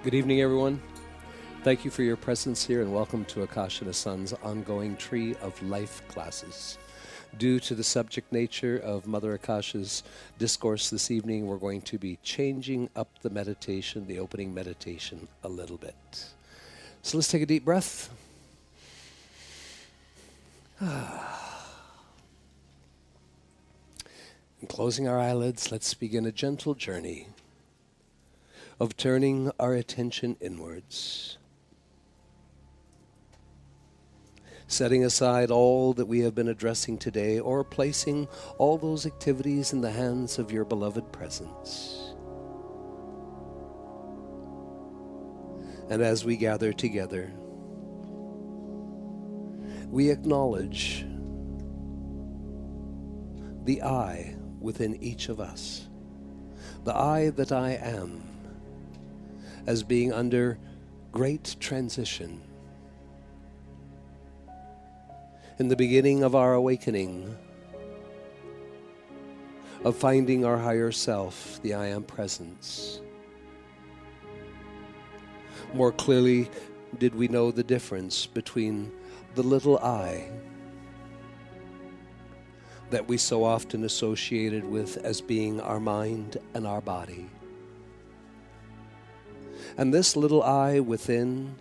Good evening, everyone. Thank you for your presence here and welcome to Akasha and Son's ongoing Tree of Life classes. Due to the subject nature of Mother Akasha's discourse this evening, we're going to be changing up the meditation, the opening meditation, a little bit. So let's take a deep breath. And closing our eyelids, let's begin a gentle journey of turning our attention inwards, setting aside all that we have been addressing today or placing all those activities in the hands of your beloved presence. And as we gather together, we acknowledge the I within each of us, the I that I am, as being under great transition. In the beginning of our awakening, of finding our higher self, the I Am presence. More clearly did we know the difference between the little I that we so often associated with as being our mind and our body. And this little I within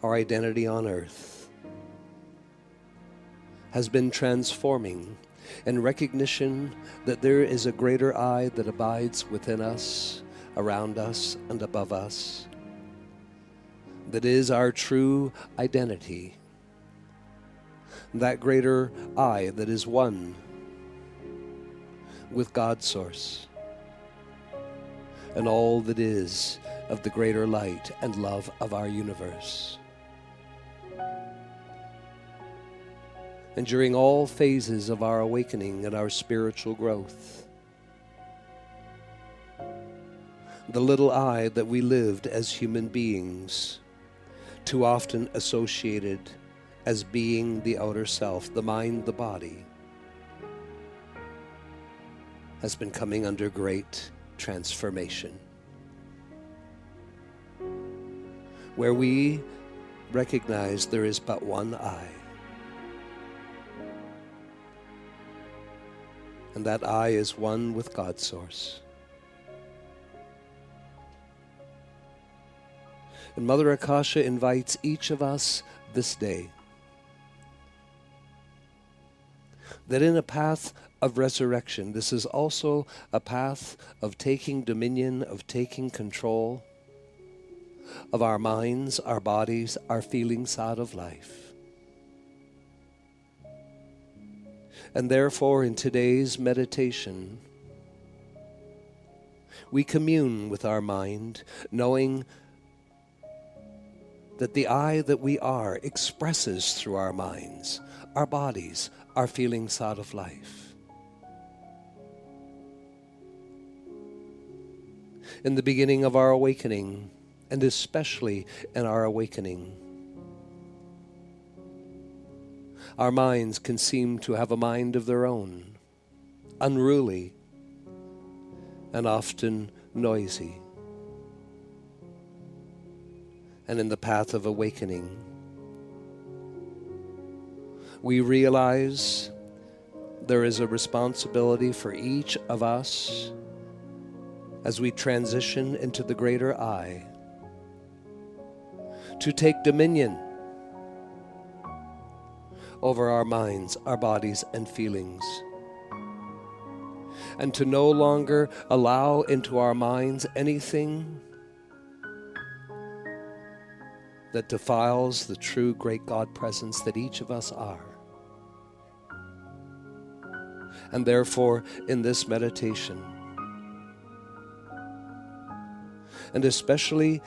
our identity on earth has been transforming in recognition that there is a greater I that abides within us, around us, and above us, that is our true identity. That greater I that is one with God's source and all that is of the greater light and love of our universe. And during all phases of our awakening and our spiritual growth, the little I that we lived as human beings, too often associated as being the outer self, the mind, the body, has been coming under great transformation, where we recognize there is but one I, and that I is one with God's source. And Mother Akasha invites each of us this day that in a path of resurrection, this is also a path of taking dominion, of taking control of our minds, our bodies, our feelings out of life. And therefore, in today's meditation, we commune with our mind, knowing that the I that we are expresses through our minds, our bodies, our feelings out of life. In the beginning of our awakening, and especially in our awakening, our minds can seem to have a mind of their own, unruly, and often noisy. And in the path of awakening, we realize there is a responsibility for each of us as we transition into the greater I to take dominion over our minds, our bodies, and feelings, and to no longer allow into our minds anything that defiles the true great God presence that each of us are. And therefore, in this meditation, and especially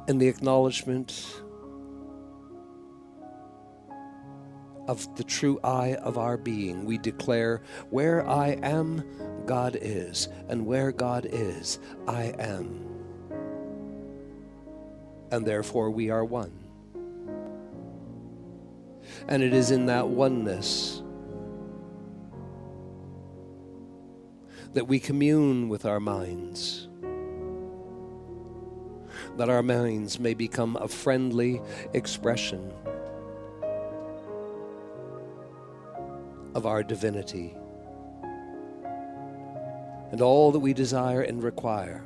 in the acknowledgement of the true I of our being, we declare, where I am, God is, and where God is, I am. And therefore we are one. And it is in that oneness that we commune with our minds, that our minds may become a friendly expression of our divinity and all that we desire and require.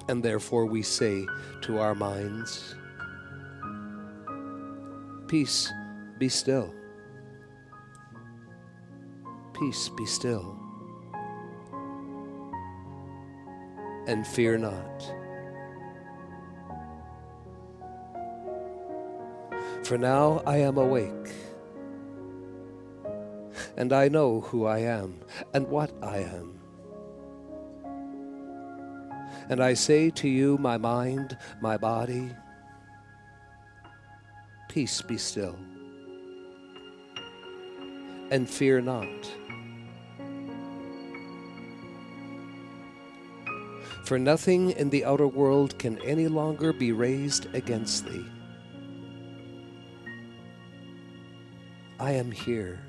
And therefore we say to our minds, peace, be still. Peace, be still. And fear not. For now I am awake, and I know who I am and what I am. And I say to you, my mind, my body, peace, be still, and fear not. For nothing in the outer world can any longer be raised against thee. I am here.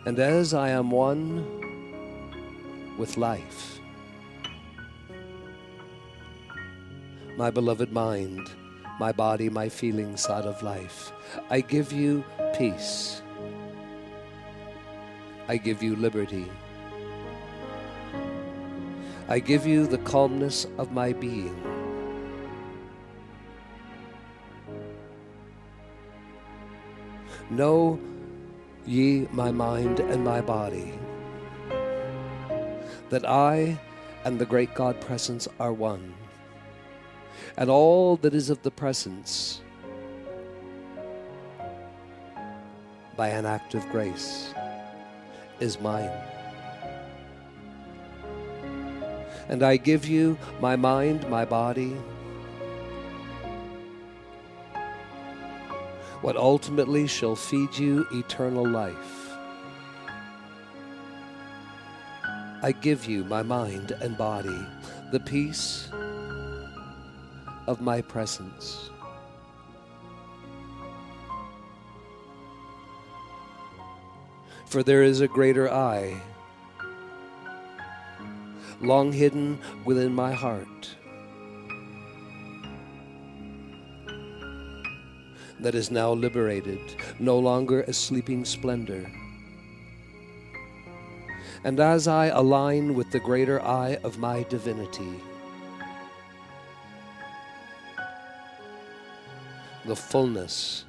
And as I am one with life, my beloved mind, my body, my feelings, side of life, I give you peace. I give you liberty. I give you the calmness of my being. Know ye, my mind and my body, that I and the great God Presence are one, and all that is of the Presence, by an act of grace, is mine. And I give you my mind, my body, what ultimately shall feed you eternal life. I give you my mind and body, the peace of my presence. For there is a greater I, long hidden within my heart, that is now liberated, no longer a sleeping splendor. And as I align with the greater I of my divinity, the fullness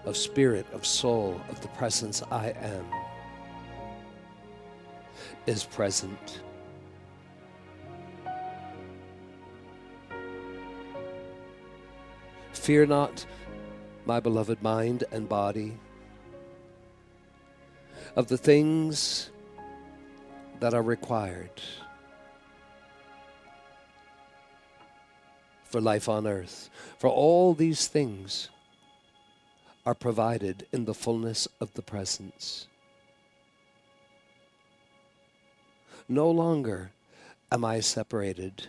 of spirit, of soul, of the presence I am is present. Fear not, my beloved mind and body, of the things that are required for life on earth. For all these things are provided in the fullness of the presence. No longer am I separated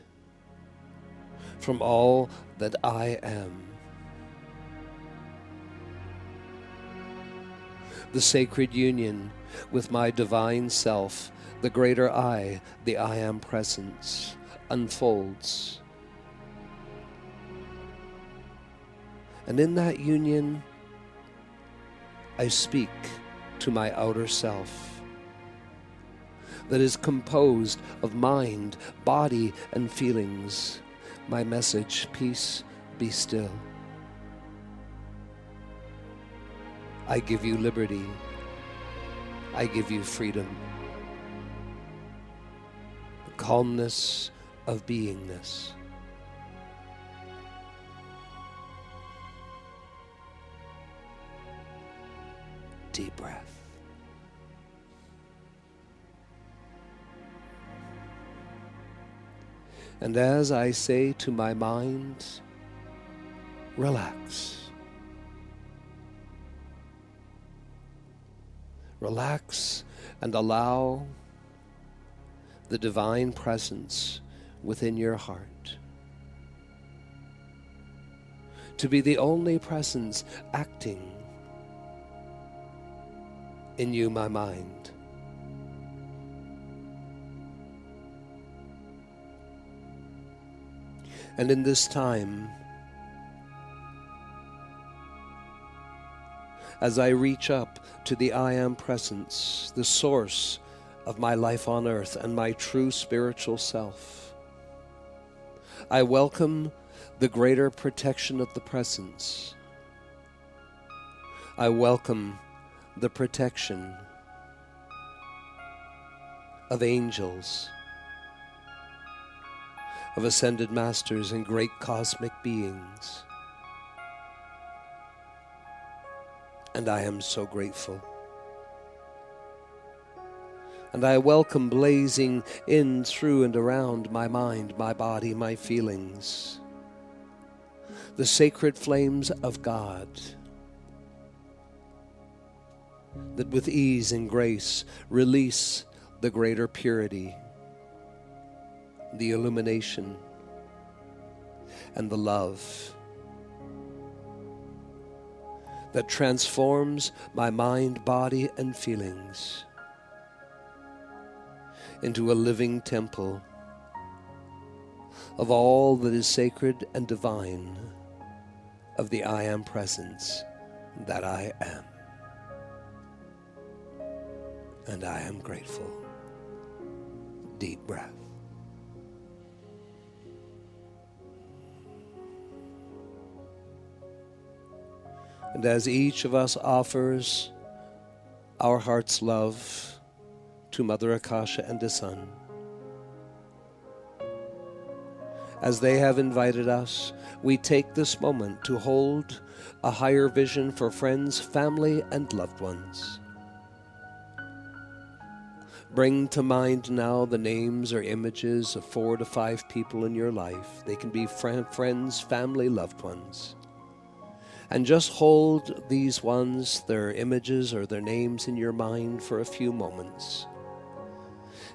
from all that I am. The sacred union with my divine self, the greater I, the I am presence, unfolds. And in that union, I speak to my outer self that is composed of mind, body, and feelings. My message, peace, be still. I give you liberty. I give you freedom. The calmness of beingness. Deep breath. And as I say to my mind, relax. Relax and allow the divine presence within your heart to be the only presence acting in you, my mind. And in this time, as I reach up to the I Am Presence, the source of my life on earth and my true spiritual self, I welcome the greater protection of the Presence. I welcome the protection of angels, of ascended masters and great cosmic beings. And I am so grateful. And I welcome blazing in, through, and around my mind, my body, my feelings, the sacred flames of God, that with ease and grace release the greater purity, the illumination, and the love that transforms my mind, body, and feelings into a living temple of all that is sacred and divine of the I Am Presence that I am. And I am grateful. Deep breath. And as each of us offers our heart's love to Mother Akasha and the Sun, as they have invited us, we take this moment to hold a higher vision for friends, family, and loved ones. Bring to mind now the names or images of 4 to 5 people in your life. They can be friends, family, loved ones. And just hold these ones, their images or their names in your mind for a few moments.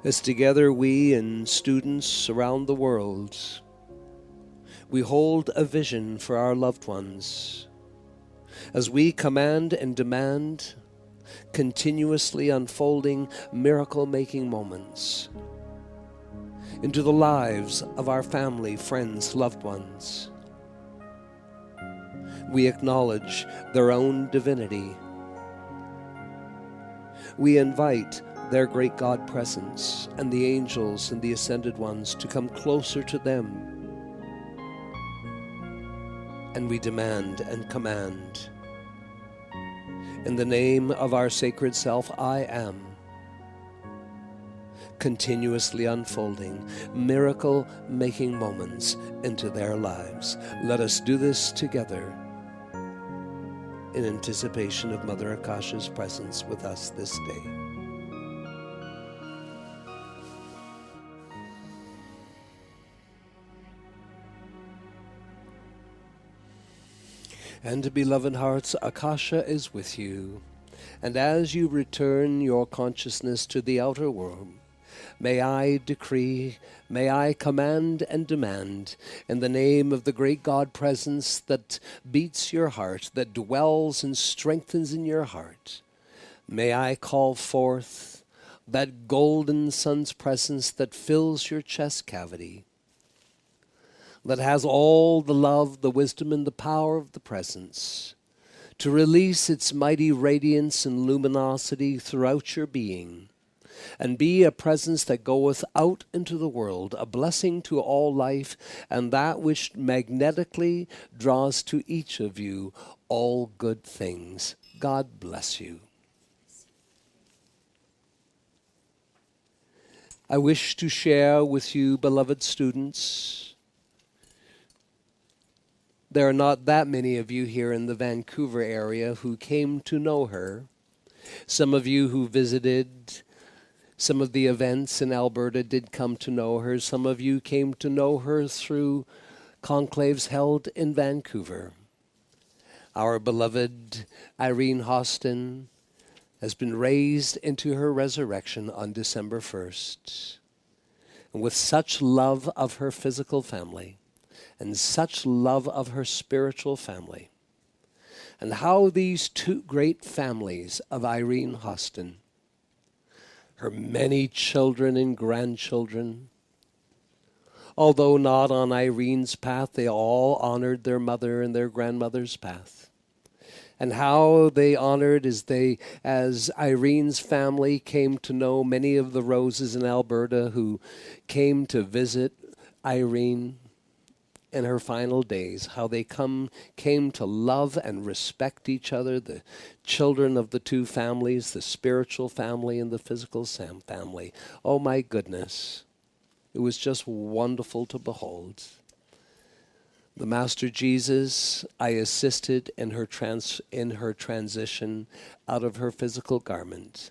As together we and students around the world, we hold a vision for our loved ones. As we command and demand continuously unfolding miracle-making moments into the lives of our family, friends, loved ones. We acknowledge their own divinity. We invite their great God presence and the angels and the ascended ones to come closer to them. And we demand and command, in the name of our sacred self, I am, continuously unfolding miracle-making moments into their lives. Let us do this together in anticipation of Mother Akasha's presence with us this day. And beloved hearts, Akasha is with you. And as you return your consciousness to the outer world, may I decree, may I command and demand, in the name of the great God presence that beats your heart, that dwells and strengthens in your heart, may I call forth that golden sun's presence that fills your chest cavity, that has all the love, the wisdom, and the power of the presence, to release its mighty radiance and luminosity throughout your being, and be a presence that goeth out into the world, a blessing to all life, and that which magnetically draws to each of you all good things. God bless you. I wish to share with you, beloved students, there are not that many of you here in the Vancouver area who came to know her. Some of you who visited some of the events in Alberta did come to know her. Some of you came to know her through conclaves held in Vancouver. Our beloved Irene Hostin has been raised into her resurrection on December 1st. And with such love of her physical family, and such love of her spiritual family, and how these two great families of Irene Hostin, her many children and grandchildren, Although not on Irene's path, they all honored their mother and their grandmother's path. And how they honored as Irene's family came to know many of the Roses in Alberta who came to visit Irene in her final days, how they came to love and respect each other, the children of the two families, the spiritual family and the physical family. Oh my goodness, it was just wonderful to behold. The Master Jesus, I assisted in her transition out of her physical garment.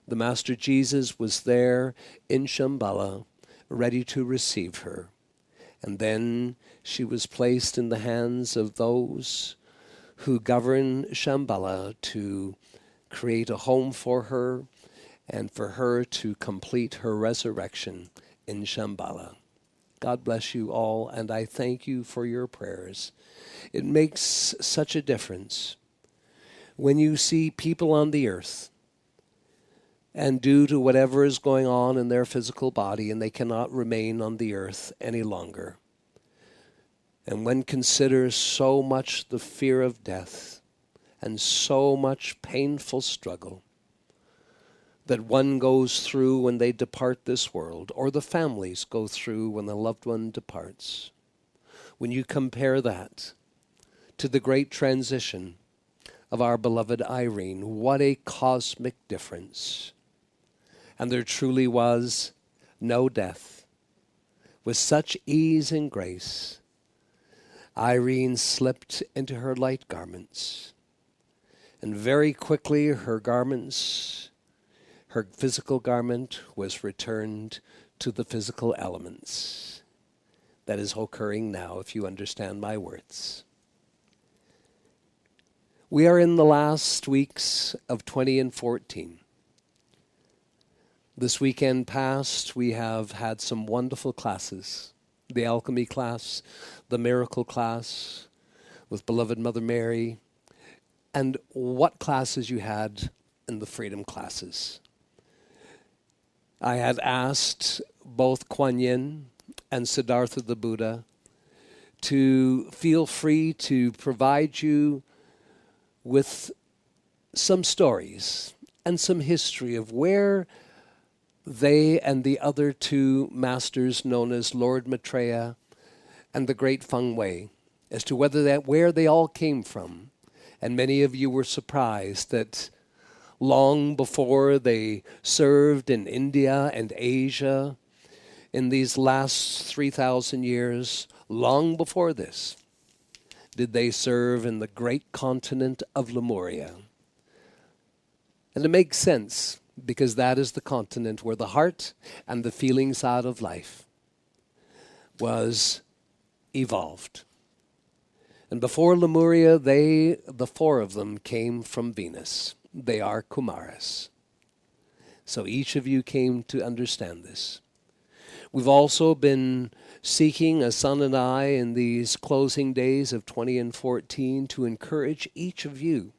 The Master Jesus was there in Shambhala, ready to receive her. And then she was placed in the hands of those who govern Shambhala to create a home for her and for her to complete her resurrection in Shambhala. God bless you all, and I thank you for your prayers. It makes such a difference when you see people on the earth, and due to whatever is going on in their physical body, and they cannot remain on the earth any longer. And one considers so much the fear of death and so much painful struggle that one goes through when they depart this world, or the families go through when the loved one departs. When you compare that to the great transition of our beloved Irene, what a cosmic difference. And there truly was no death. With such ease and grace, Irene slipped into her light garments. And very quickly her physical garment was returned to the physical elements. That is occurring now, if you understand my words. We are in the last weeks of 2014. This weekend past, we have had some wonderful classes. The alchemy class, the miracle class with beloved Mother Mary, and what classes you had in the freedom classes. I had asked both Kuan Yin and Siddhartha the Buddha to feel free to provide you with some stories and some history of where they and the other two masters known as Lord Maitreya and the Great Feng Wei, as to where they all came from. And many of you were surprised that long before they served in India and Asia, in these last 3,000 years, long before this, did they serve in the great continent of Lemuria. And it makes sense, because that is the continent where the heart and the feeling side of life was evolved. And before Lemuria, the four of them came from Venus. They are Kumaras. So each of you came to understand this. We've also been seeking, a son and I, in these closing days of 2014, to encourage each of you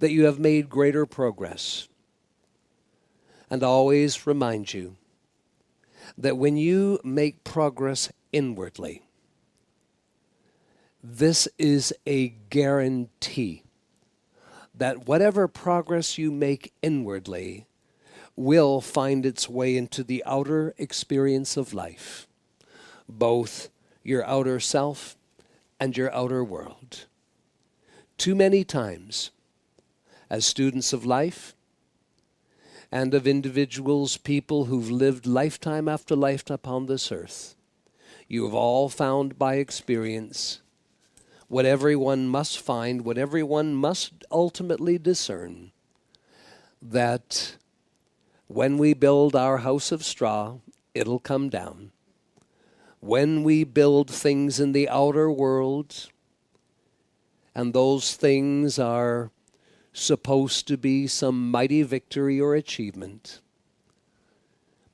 that you have made greater progress. And always remind you that when you make progress inwardly, this is a guarantee that whatever progress you make inwardly will find its way into the outer experience of life, both your outer self and your outer world. Too many times, as students of life and of individuals, people who've lived lifetime after lifetime upon this earth, you have all found by experience what everyone must find, what everyone must ultimately discern, that when we build our house of straw, it'll come down. When we build things in the outer world, and those things are supposed to be some mighty victory or achievement,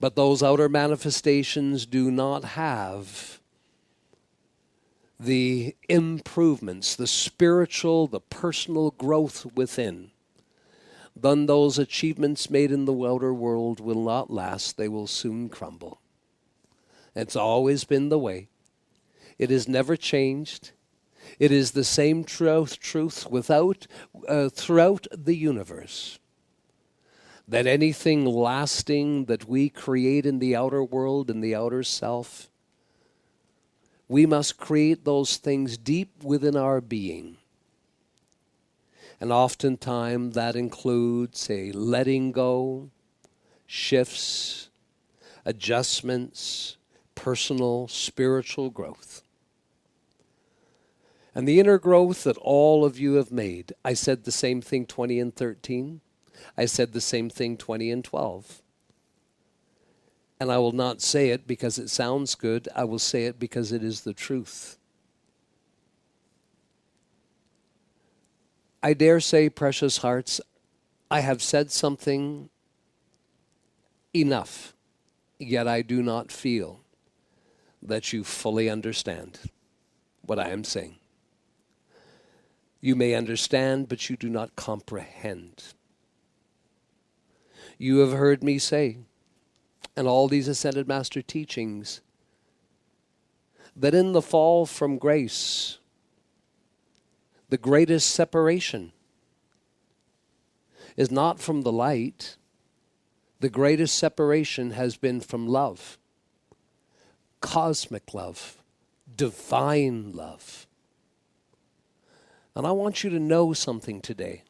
but those outer manifestations do not have the improvements, the spiritual, the personal growth within, then those achievements made in the outer world will not last. They will soon crumble. It's always been the way. It has never changed. It is the same truth without, throughout the universe. That anything lasting that we create in the outer world, in the outer self, we must create those things deep within our being. And oftentimes that includes a letting go, shifts, adjustments, personal, spiritual growth. And the inner growth that all of you have made, I said the same thing 20 and 13. I said the same thing 20 and 12. And I will not say it because it sounds good. I will say it because it is the truth. I dare say, precious hearts, I have said something enough, yet I do not feel that you fully understand what I am saying. You may understand, but you do not comprehend. You have heard me say, and all these Ascended Master teachings, that in the fall from grace, the greatest separation is not from the light. The greatest separation has been from love, cosmic love, divine love. And I want you to know something today,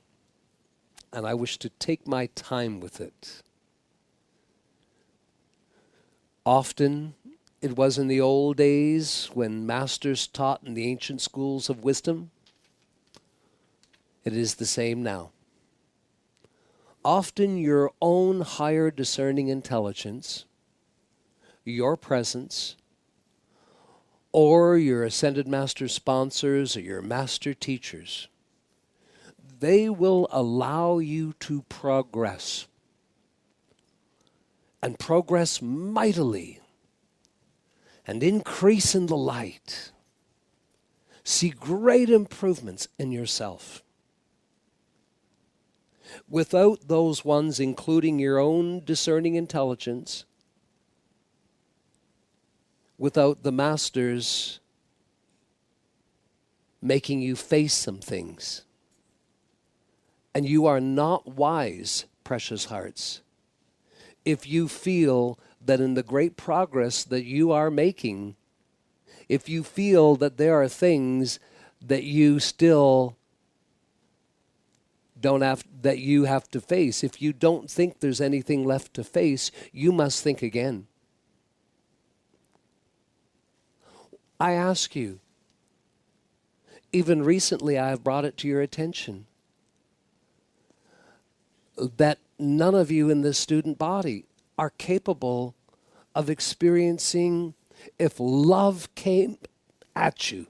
and I wish to take my time with it. Often, it was in the old days when masters taught in the ancient schools of wisdom. It is the same now. Often your own higher discerning intelligence, your presence, or your Ascended Master sponsors or your master teachers, they will allow you to progress. And progress mightily. And increase in the light. See great improvements in yourself. Without those ones, including your own discerning intelligence, without the masters making you face some things. And you are not wise, precious hearts, if you feel that in the great progress that you are making, if you feel that there are things that you still that you have to face, if you don't think there's anything left to face, you must think again. I ask you, even recently I have brought it to your attention, that none of you in this student body are capable of experiencing, if love came at you,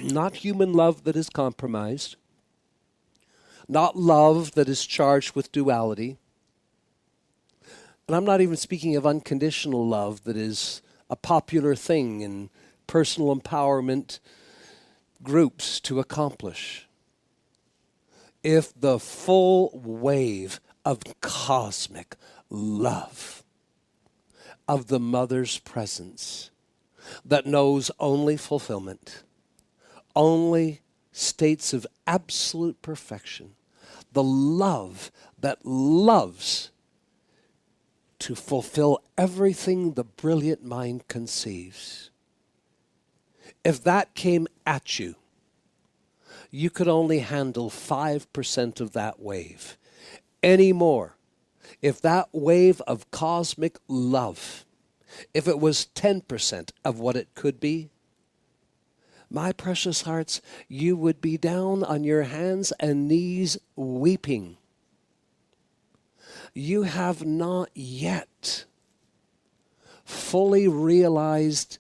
not human love that is compromised, not love that is charged with duality, and I'm not even speaking of unconditional love that is a popular thing in personal empowerment groups to accomplish. If the full wave of cosmic love of the Mother's presence that knows only fulfillment, only states of absolute perfection, the love that loves to fulfill everything the brilliant mind conceives. If that came at you, you could only handle 5% of that wave. Any more, if that wave of cosmic love, if it was 10% of what it could be, my precious hearts, you would be down on your hands and knees weeping. You have not yet fully realized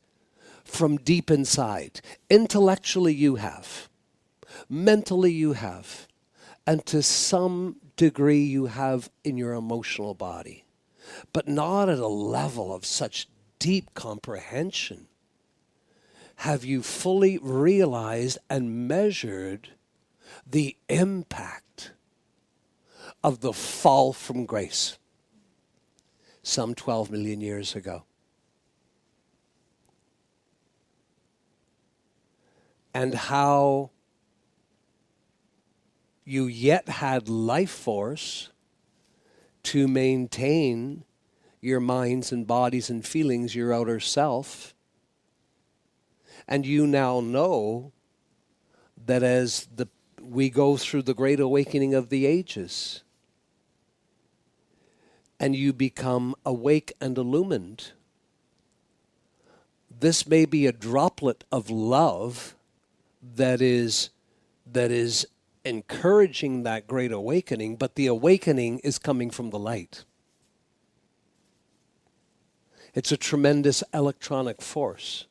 from deep inside. Intellectually you have. Mentally you have. And to some degree you have in your emotional body. But not at a level of such deep comprehension. Have you fully realized and measured the impact of the fall from grace some 12 million years ago? and how you yet had life force to maintain your minds and bodies and feelings, your outer self. And you now know that as we go through the great awakening of the ages, and you become awake and illumined, this may be a droplet of love that is encouraging that great awakening, but the awakening is coming from the light. It's a tremendous electronic force.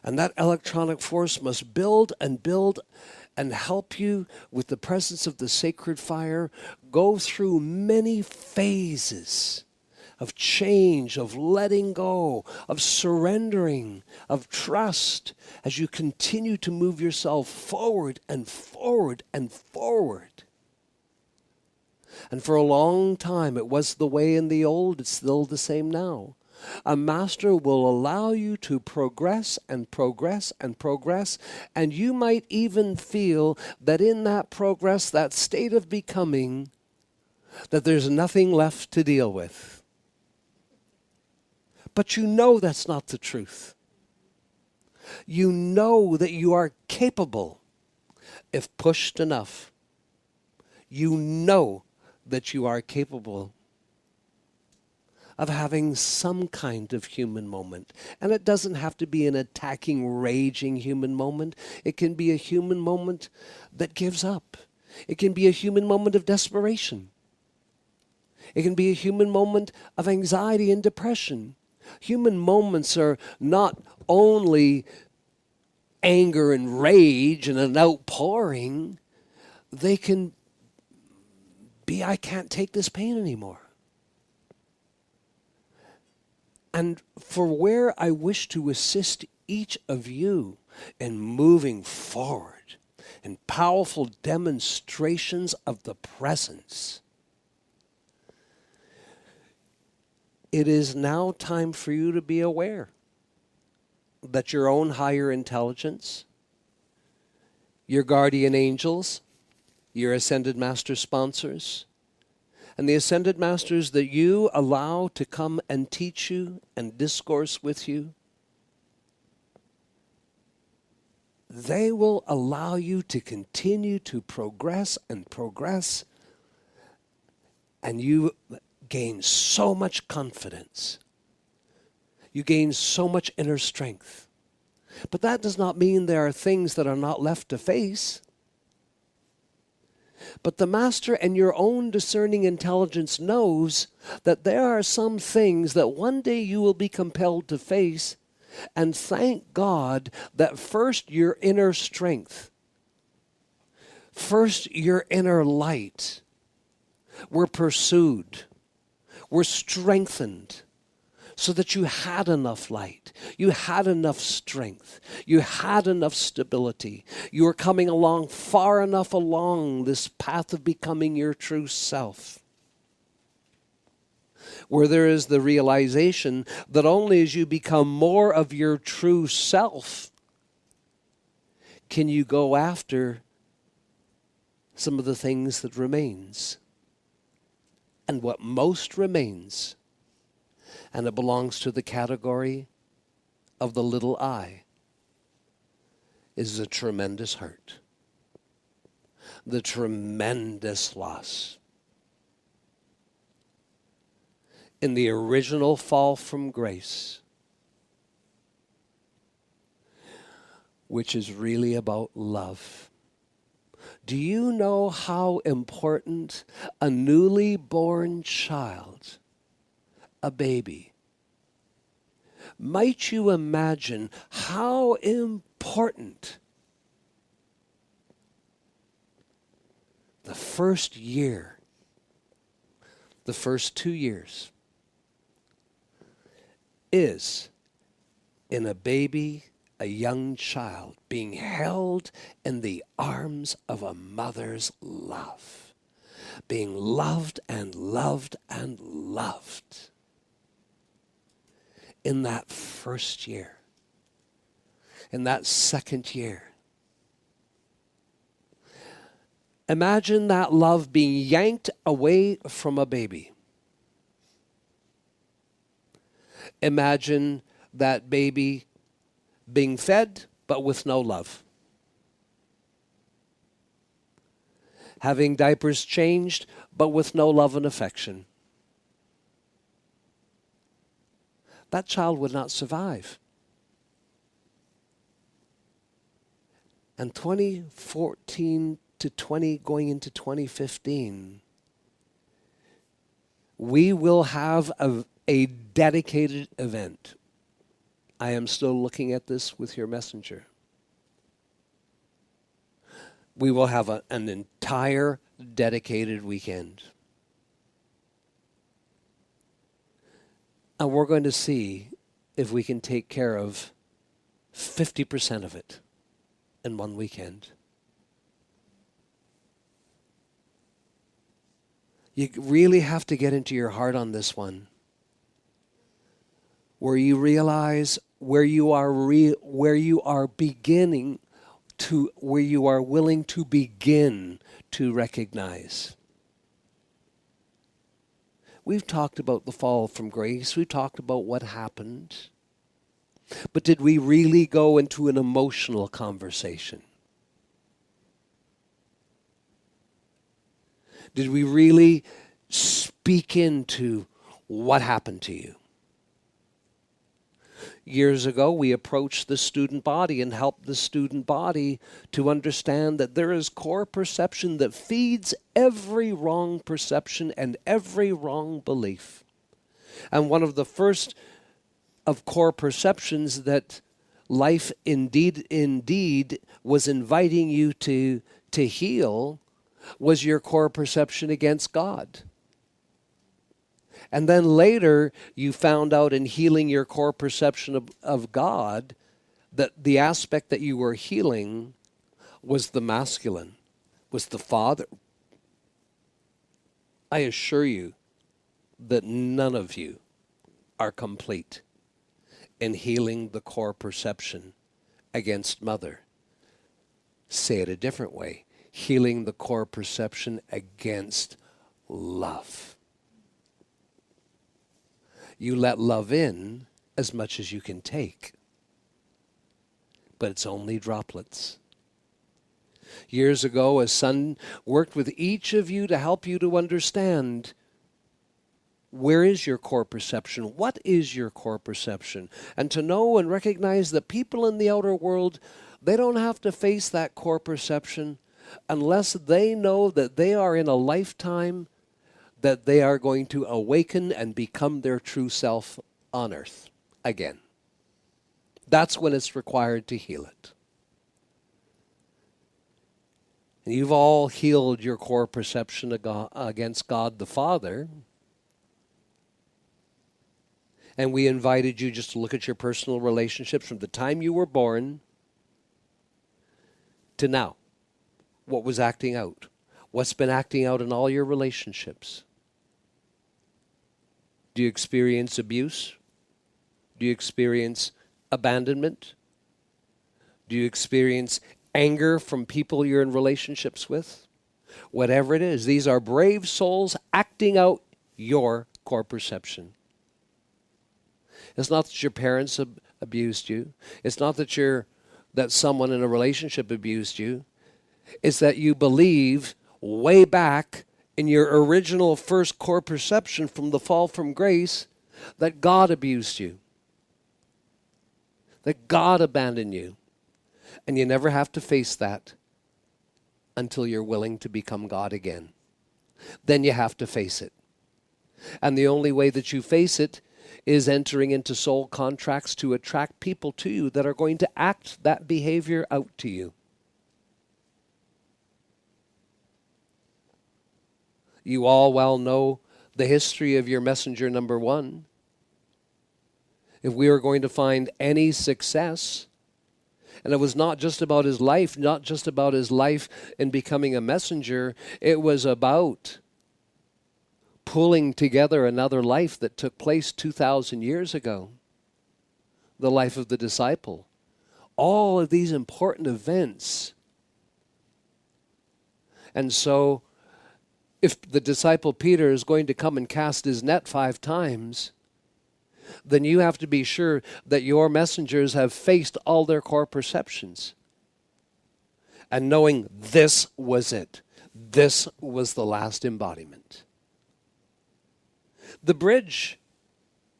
And that electronic force must build and help you with the presence of the sacred fire go through many phases of change, of letting go, of surrendering, of trust, as you continue to move yourself forward and forward and forward. And for a long time, it was the way in the old, it's still the same now. A master will allow you to progress and progress and progress, and you might even feel that in that progress, that state of becoming, that there's nothing left to deal with. But you know that's not the truth. You know that you are capable, if pushed enough. You know that you are capable of having some kind of human moment. And it doesn't have to be an attacking, raging human moment. It can be a human moment that gives up. It can be a human moment of desperation. It can be a human moment of anxiety and depression. Human moments are not only anger and rage and an outpouring. They can be, I can't take this pain anymore. And for where I wish to assist each of you in moving forward in powerful demonstrations of the presence, it is now time for you to be aware that your own higher intelligence, your guardian angels, your ascended master sponsors, and the ascended masters that you allow to come and teach you and discourse with you, they will allow you to continue to progress and progress, and you gain so much confidence. You gain so much inner strength. But that does not mean there are things that are not left to face. But the master and your own discerning intelligence knows that there are some things that one day you will be compelled to face, and thank God that first your inner strength, first your inner light were pursued, were strengthened, so that you had enough light, you had enough strength, you had enough stability. You were coming along far enough along this path of becoming your true self, where there is the realization that only as you become more of your true self can you go after some of the things that remains. And what most remains, and it belongs to the category of the little I, is the tremendous hurt, the tremendous loss. In the original fall from grace, which is really about love. Do you know how important a newly born child, a baby, might you imagine how important the first year, the first 2 years is in a baby, a young child, being held in the arms of a mother's love, being loved and loved and loved in that first year. in that second year. Imagine that love being yanked away from a baby. Imagine that baby being fed, but with no love. Having diapers changed, but with no love and affection. That child would not survive. And 2014 to going into 2015, we will have a dedicated event. I am still looking at this with your messenger. We will have an entire dedicated weekend. And we're going to see if we can take care of 50% of it in one weekend. You really have to get into your heart on this one, where you realize where you are beginning to, where you are willing to begin to recognize. We've talked about the fall from grace. We've talked about what happened. But did we really go into an emotional conversation? Did we really speak into what happened to you? Years ago, we approached the student body and helped the student body to understand that there is core perception that feeds every wrong perception and every wrong belief. And one of the first of core perceptions that life indeed was inviting you to heal was your core perception against God. And then later, you found out in healing your core perception of God that the aspect that you were healing was the masculine, was the father. I assure you that none of you are complete in healing the core perception against mother. Say it a different way. Healing the core perception against love. You let love in as much as you can take, but it's only droplets. Years ago, a son worked with each of you to help you to understand, where is your core perception? What is your core perception? And to know and recognize that people in the outer world, they don't have to face that core perception unless they know that they are in a lifetime that they are going to awaken and become their true self on earth again. That's when it's required to heal it. And you've all healed your core perception against God the Father. And we invited you just to look at your personal relationships from the time you were born to now. What was acting out? What's been acting out in all your relationships? Do you experience abuse? Do you experience abandonment? Do you experience anger from people you're in relationships with? Whatever it is, these are brave souls acting out your core perception. It's not that your parents abused you. It's not that someone in a relationship abused you. It's that you believe way back in your original first core perception from the fall from grace that God abused you, that God abandoned you. And you never have to face that until you're willing to become God again. Then you have to face it. And the only way that you face it is entering into soul contracts to attract people to you that are going to act that behavior out to you. You all well know the history of your messenger number one. If we are going to find any success, and it was not just about his life, not just about his life in becoming a messenger, it was about pulling together another life that took place 2,000 years ago. The life of the disciple, all of these important events. And so, if the disciple Peter is going to come and cast his net 5 times, then you have to be sure that your messengers have faced all their core perceptions. And knowing this was it. This was the last embodiment. The bridge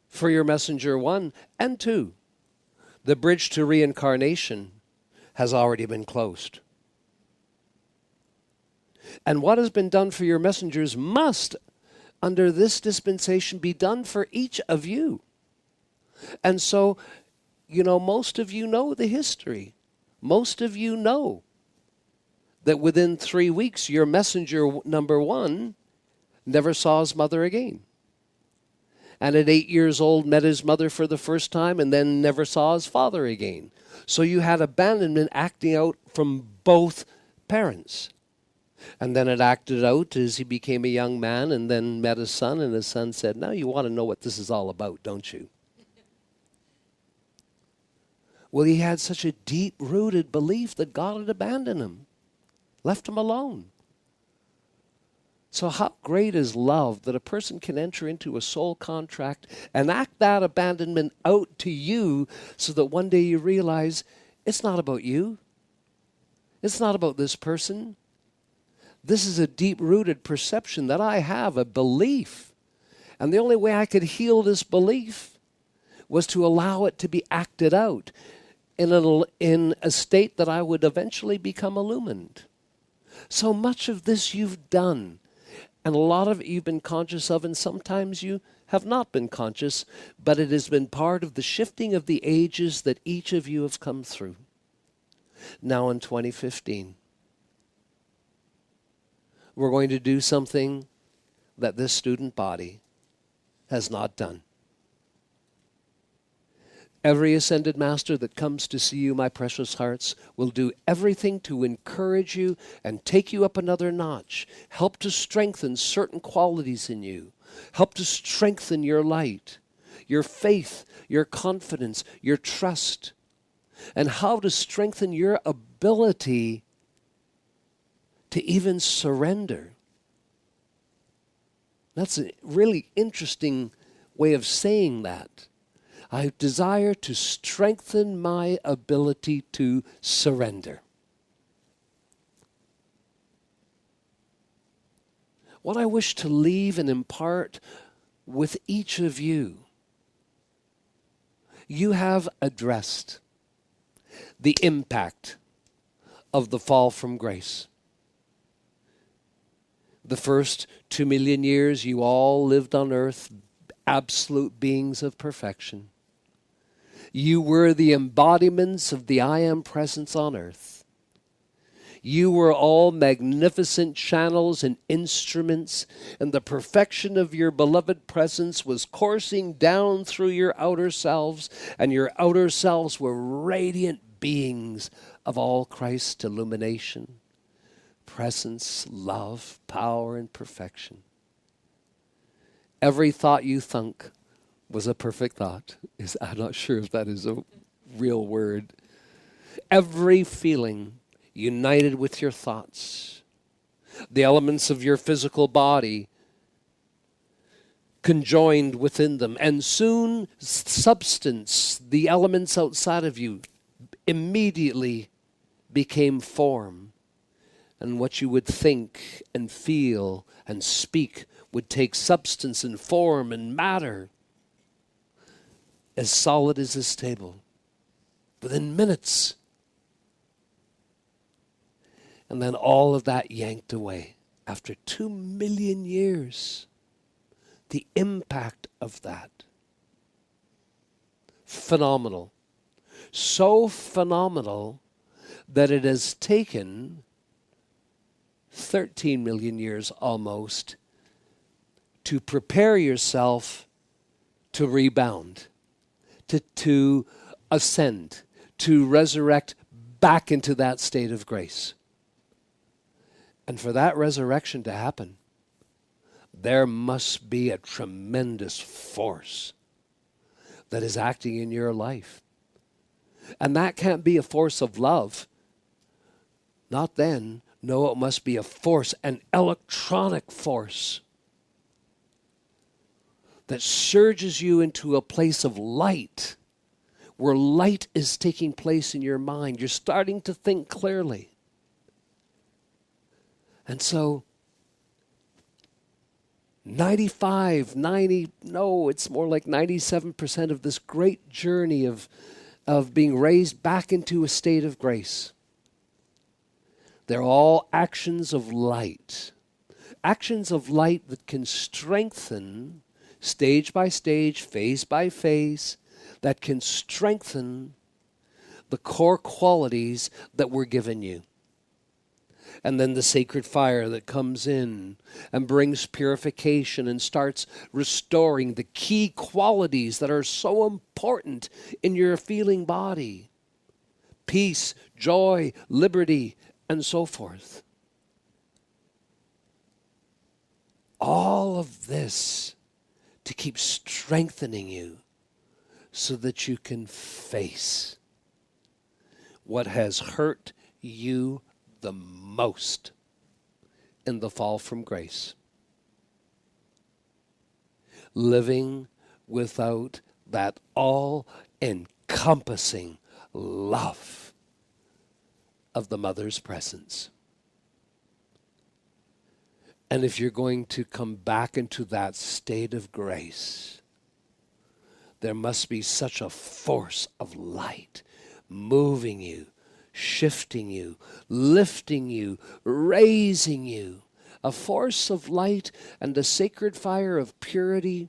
for your messenger 1 and 2, the bridge to reincarnation, has already been closed. And what has been done for your messengers must, under this dispensation, be done for each of you. And so, most of you know the history. Most of you know that within 3 weeks, your messenger number 1 never saw his mother again. And at 8 years old, met his mother for the first time and then never saw his father again. So you had abandonment acting out from both parents. And then it acted out as he became a young man and then met his son, and his son said, "Now you want to know what this is all about, don't you?" Well, he had such a deep-rooted belief that God had abandoned him, left him alone. So how great is love that a person can enter into a soul contract and act that abandonment out to you so that one day you realize it's not about you. It's not about this person. This is a deep-rooted perception that I have, a belief. And the only way I could heal this belief was to allow it to be acted out in a state that I would eventually become illumined. So much of this you've done. And a lot of it you've been conscious of, and sometimes you have not been conscious, but it has been part of the shifting of the ages that each of you have come through. Now in 2015, we're going to do something that this student body has not done. Every ascended master that comes to see you, my precious hearts, will do everything to encourage you and take you up another notch, help to strengthen certain qualities in you, help to strengthen your light, your faith, your confidence, your trust, and how to strengthen your ability to even surrender. That's a really interesting way of saying that. I desire to strengthen my ability to surrender. What I wish to leave and impart with each of you, you have addressed the impact of the fall from grace. The first 2 million years you all lived on earth, absolute beings of perfection. You were the embodiments of the I Am presence on earth. You were all magnificent channels and instruments, and the perfection of your beloved presence was coursing down through your outer selves, and your outer selves were radiant beings of all Christ's illumination, presence, love, power, and perfection. Every thought you thunk was a perfect thought. I'm not sure if that is a real word. Every feeling united with your thoughts. The elements of your physical body conjoined within them. And soon substance, the elements outside of you, immediately became form. And what you would think and feel and speak would take substance and form and matter, as solid as this table, within minutes. And then all of that yanked away after 2 million years. The impact of that. Phenomenal. So phenomenal that it has taken 13 million years almost to prepare yourself to rebound, to ascend, to resurrect back into that state of grace. And for that resurrection to happen, there must be a tremendous force that is acting in your life. And that can't be a force of love. Not then. No, it must be a force, an electronic force that surges you into a place of light, where light is taking place in your mind. You're starting to think clearly. And so it's more like 97% of this great journey of being raised back into a state of grace. They're all actions of light. Actions of light that can strengthen stage by stage, phase by phase, that can strengthen the core qualities that were given you. And then the sacred fire that comes in and brings purification and starts restoring the key qualities that are so important in your feeling body. Peace, joy, liberty, and so forth. All of this to keep strengthening you so that you can face what has hurt you the most in the fall from grace. Living without that all-encompassing love of the mother's presence. And if you're going to come back into that state of grace, there must be such a force of light moving you, shifting you, lifting you, raising you. A force of light and a sacred fire of purity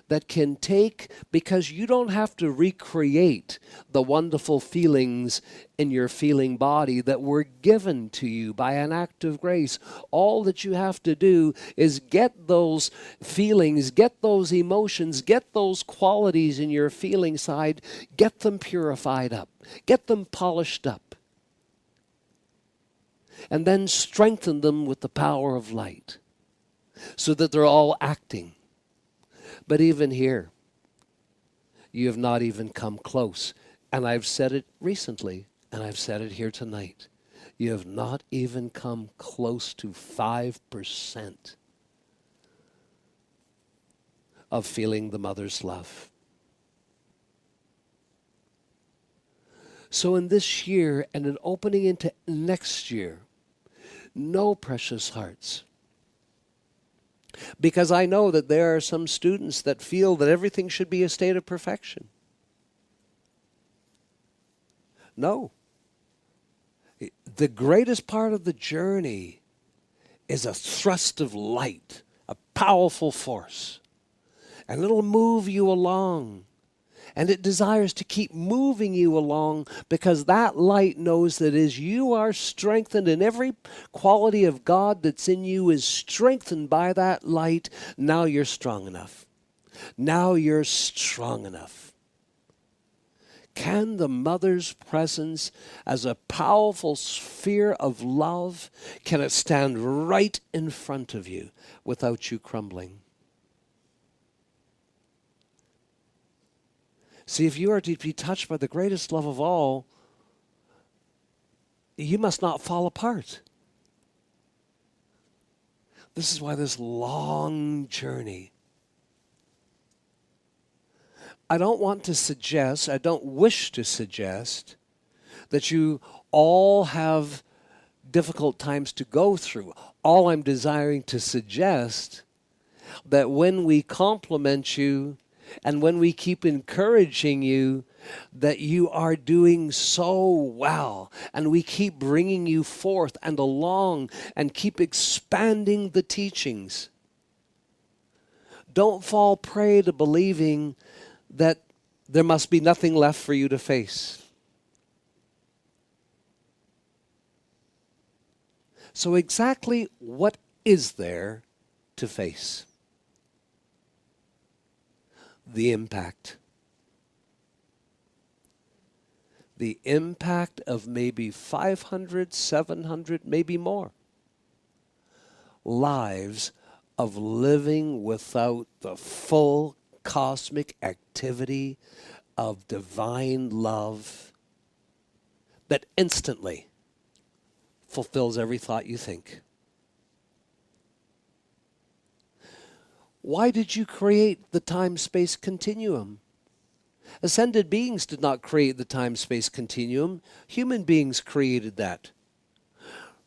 that can take, because you don't have to recreate the wonderful feelings in your feeling body that were given to you by an act of grace. All that you have to do is get those feelings, get those emotions, get those qualities in your feeling side, get them purified up, get them polished up, and then strengthen them with the power of light so that they're all acting. But even here, you have not even come close. And I've said it recently, and I've said it here tonight. You have not even come close to 5% of feeling the mother's love. So in this year and in opening into next year, know, precious hearts, because I know that there are some students that feel that everything should be a state of perfection. No. The greatest part of the journey is a thrust of light, a powerful force. And it'll move you along. And it desires to keep moving you along, because that light knows that as you are strengthened and every quality of God that's in you is strengthened by that light, now you're strong enough. Now you're strong enough. Can the mother's presence as a powerful sphere of love, can it stand right in front of you without you crumbling? See, if you are to be touched by the greatest love of all, you must not fall apart. This is why this long journey. I don't wish to suggest that you all have difficult times to go through. All I'm desiring to suggest that when we compliment you, and when we keep encouraging you, that you are doing so well, and we keep bringing you forth and along and keep expanding the teachings. Don't fall prey to believing that there must be nothing left for you to face. So exactly what is there to face? The impact. The impact of maybe 500, 700, maybe more lives of living without the full cosmic activity of divine love that instantly fulfills every thought you think. Why did you create the time-space continuum? Ascended beings did not create the time-space continuum. Human beings created that.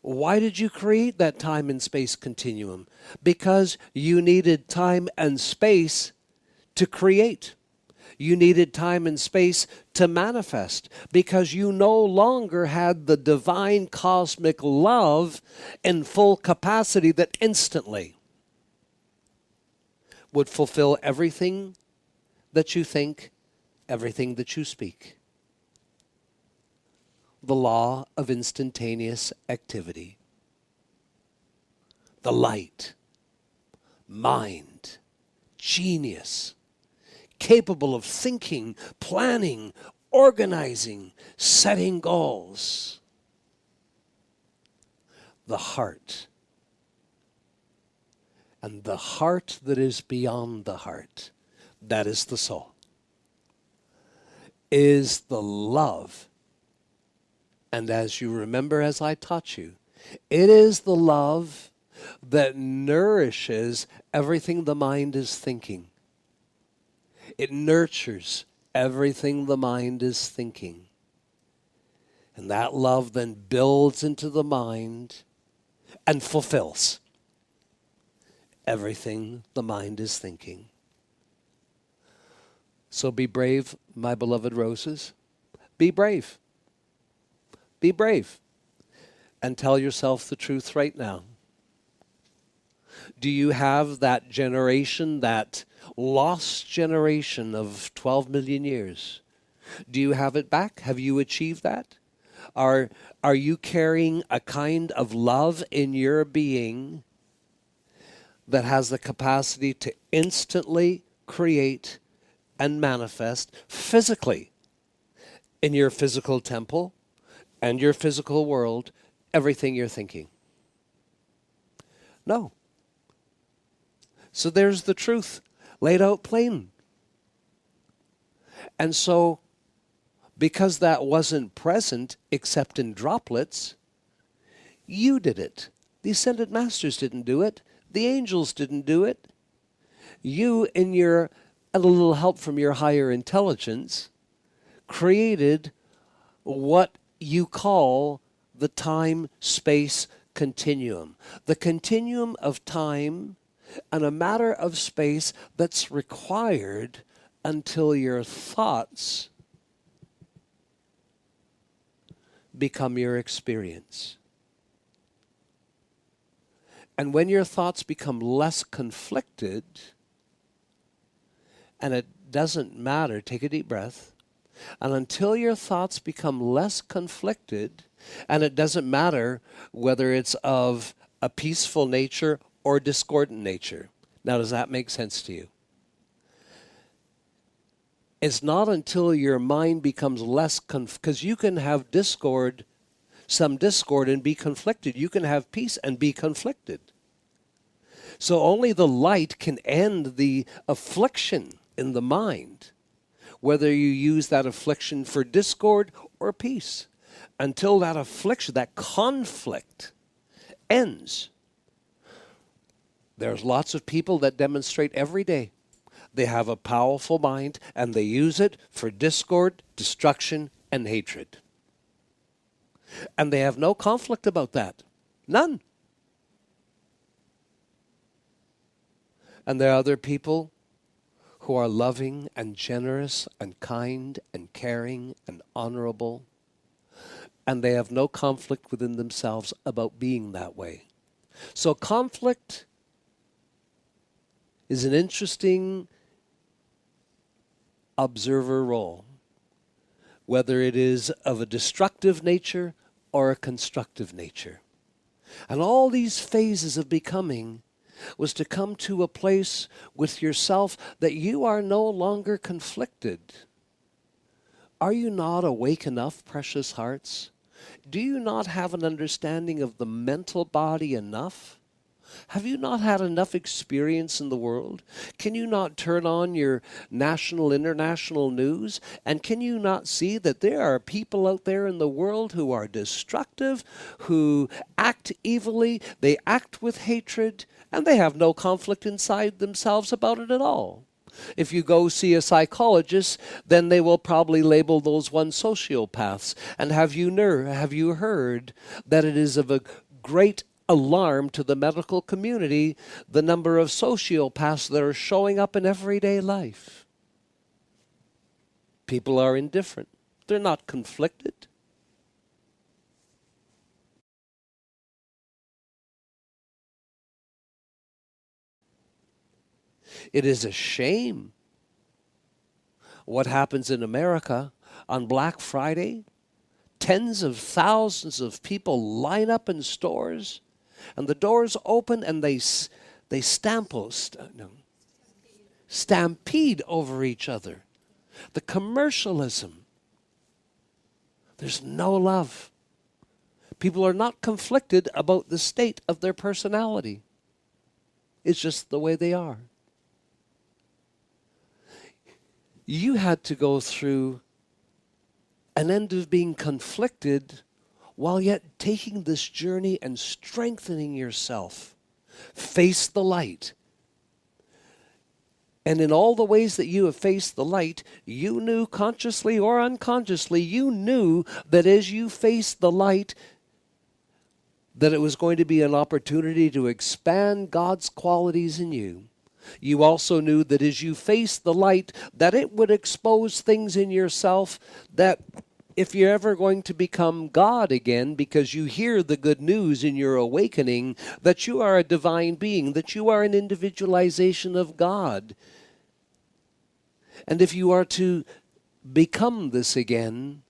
Why did you create that time and space continuum? Because you needed time and space to create. You needed time and space to manifest, because you no longer had the divine cosmic love in full capacity that instantly would fulfill everything that you think, everything that you speak. The law of instantaneous activity. The light, mind, genius, capable of thinking, planning, organizing, setting goals. The heart. And the heart that is beyond the heart, that is the soul, is the love. And as you remember, as I taught you, it is the love that nourishes everything the mind is thinking. It nurtures everything the mind is thinking. And that love then builds into the mind and fulfills everything the mind is thinking. So be brave, my beloved roses. Be brave. Be brave. And tell yourself the truth right now. Do you have that generation, that lost generation of 12 million years? Do you have it back? Have you achieved that? Are you carrying a kind of love in your being that has the capacity to instantly create and manifest physically in your physical temple and your physical world everything you're thinking? No. So there's the truth laid out plain. And so, because that wasn't present except in droplets, you did it. The Ascended Masters didn't do it. The angels didn't do it. You, in your, and a little help from your higher intelligence, created what you call the time-space continuum. The continuum of time and a matter of space that's required until your thoughts become your experience. And when your thoughts become less conflicted, and it doesn't matter, take a deep breath, and until your thoughts become less conflicted, and it doesn't matter whether it's of a peaceful nature or discordant nature. Now, does that make sense to you? It's not until your mind becomes less because you can have discord, some discord, and be conflicted. You can have peace and be conflicted. So only the light can end the affliction in the mind, whether you use that affliction for discord or peace. Until that affliction, that conflict ends. There's lots of people that demonstrate every day. They have a powerful mind and they use it for discord, destruction, and hatred. And they have no conflict about that. None. And there are other people who are loving and generous and kind and caring and honorable. And they have no conflict within themselves about being that way. So conflict is an interesting observer role, whether it is of a destructive nature or a constructive nature. And all these phases of becoming was to come to a place with yourself that you are no longer conflicted. Are you not awake enough, precious hearts? Do you not have an understanding of the mental body enough Have you not had enough experience in the world? Can you not turn on your national, international news? And can you not see that there are people out there in the world who are destructive, who act evilly, they act with hatred, and they have no conflict inside themselves about it at all? If you go see a psychologist, then they will probably label those ones sociopaths. And have you heard that it is of a great alarm to the medical community, the number of sociopaths that are showing up in everyday life? People are indifferent. They're not conflicted. It is a shame what happens in America on Black Friday. Tens of thousands of people line up in stores, and the doors open, and they stampede over each other. The commercialism. There's no love. People are not conflicted about the state of their personality. It's just the way they are. You had to go through an end of being conflicted while yet taking this journey and strengthening yourself. Face the light. And in all the ways that you have faced the light, you knew consciously or unconsciously, you knew that as you faced the light, that it was going to be an opportunity to expand God's qualities in you. You also knew that as you faced the light, that it would expose things in yourself that if you're ever going to become God again, because you hear the good news in your awakening, that you are a divine being, that you are an individualization of God. And if you are to become this again,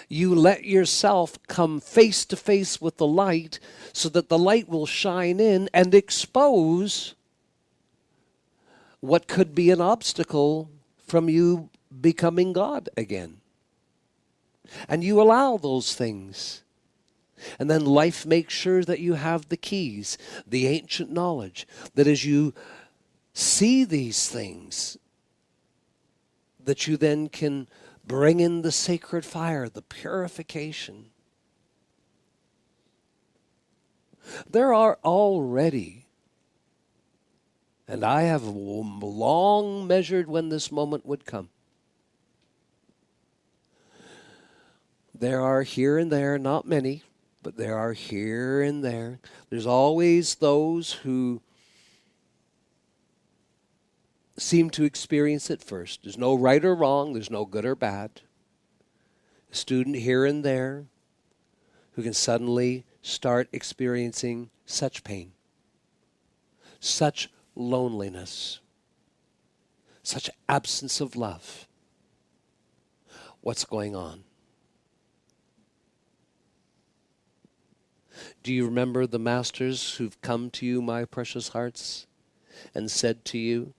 you let yourself come face to face with the light so that the light will shine in and expose what could be an obstacle from you becoming God again. And you allow those things. And then life makes sure that you have the keys, the ancient knowledge, that as you see these things, that you then can bring in the sacred fire, the purification. There are already, and I have long measured when this moment would come. There are here and there, not many, but there are here and there. There's always those who seem to experience it first. There's no right or wrong. There's no good or bad. A student here and there who can suddenly start experiencing such pain, such loneliness, such absence of love. What's going on? Do you remember the masters who've come to you, my precious hearts, and said to you,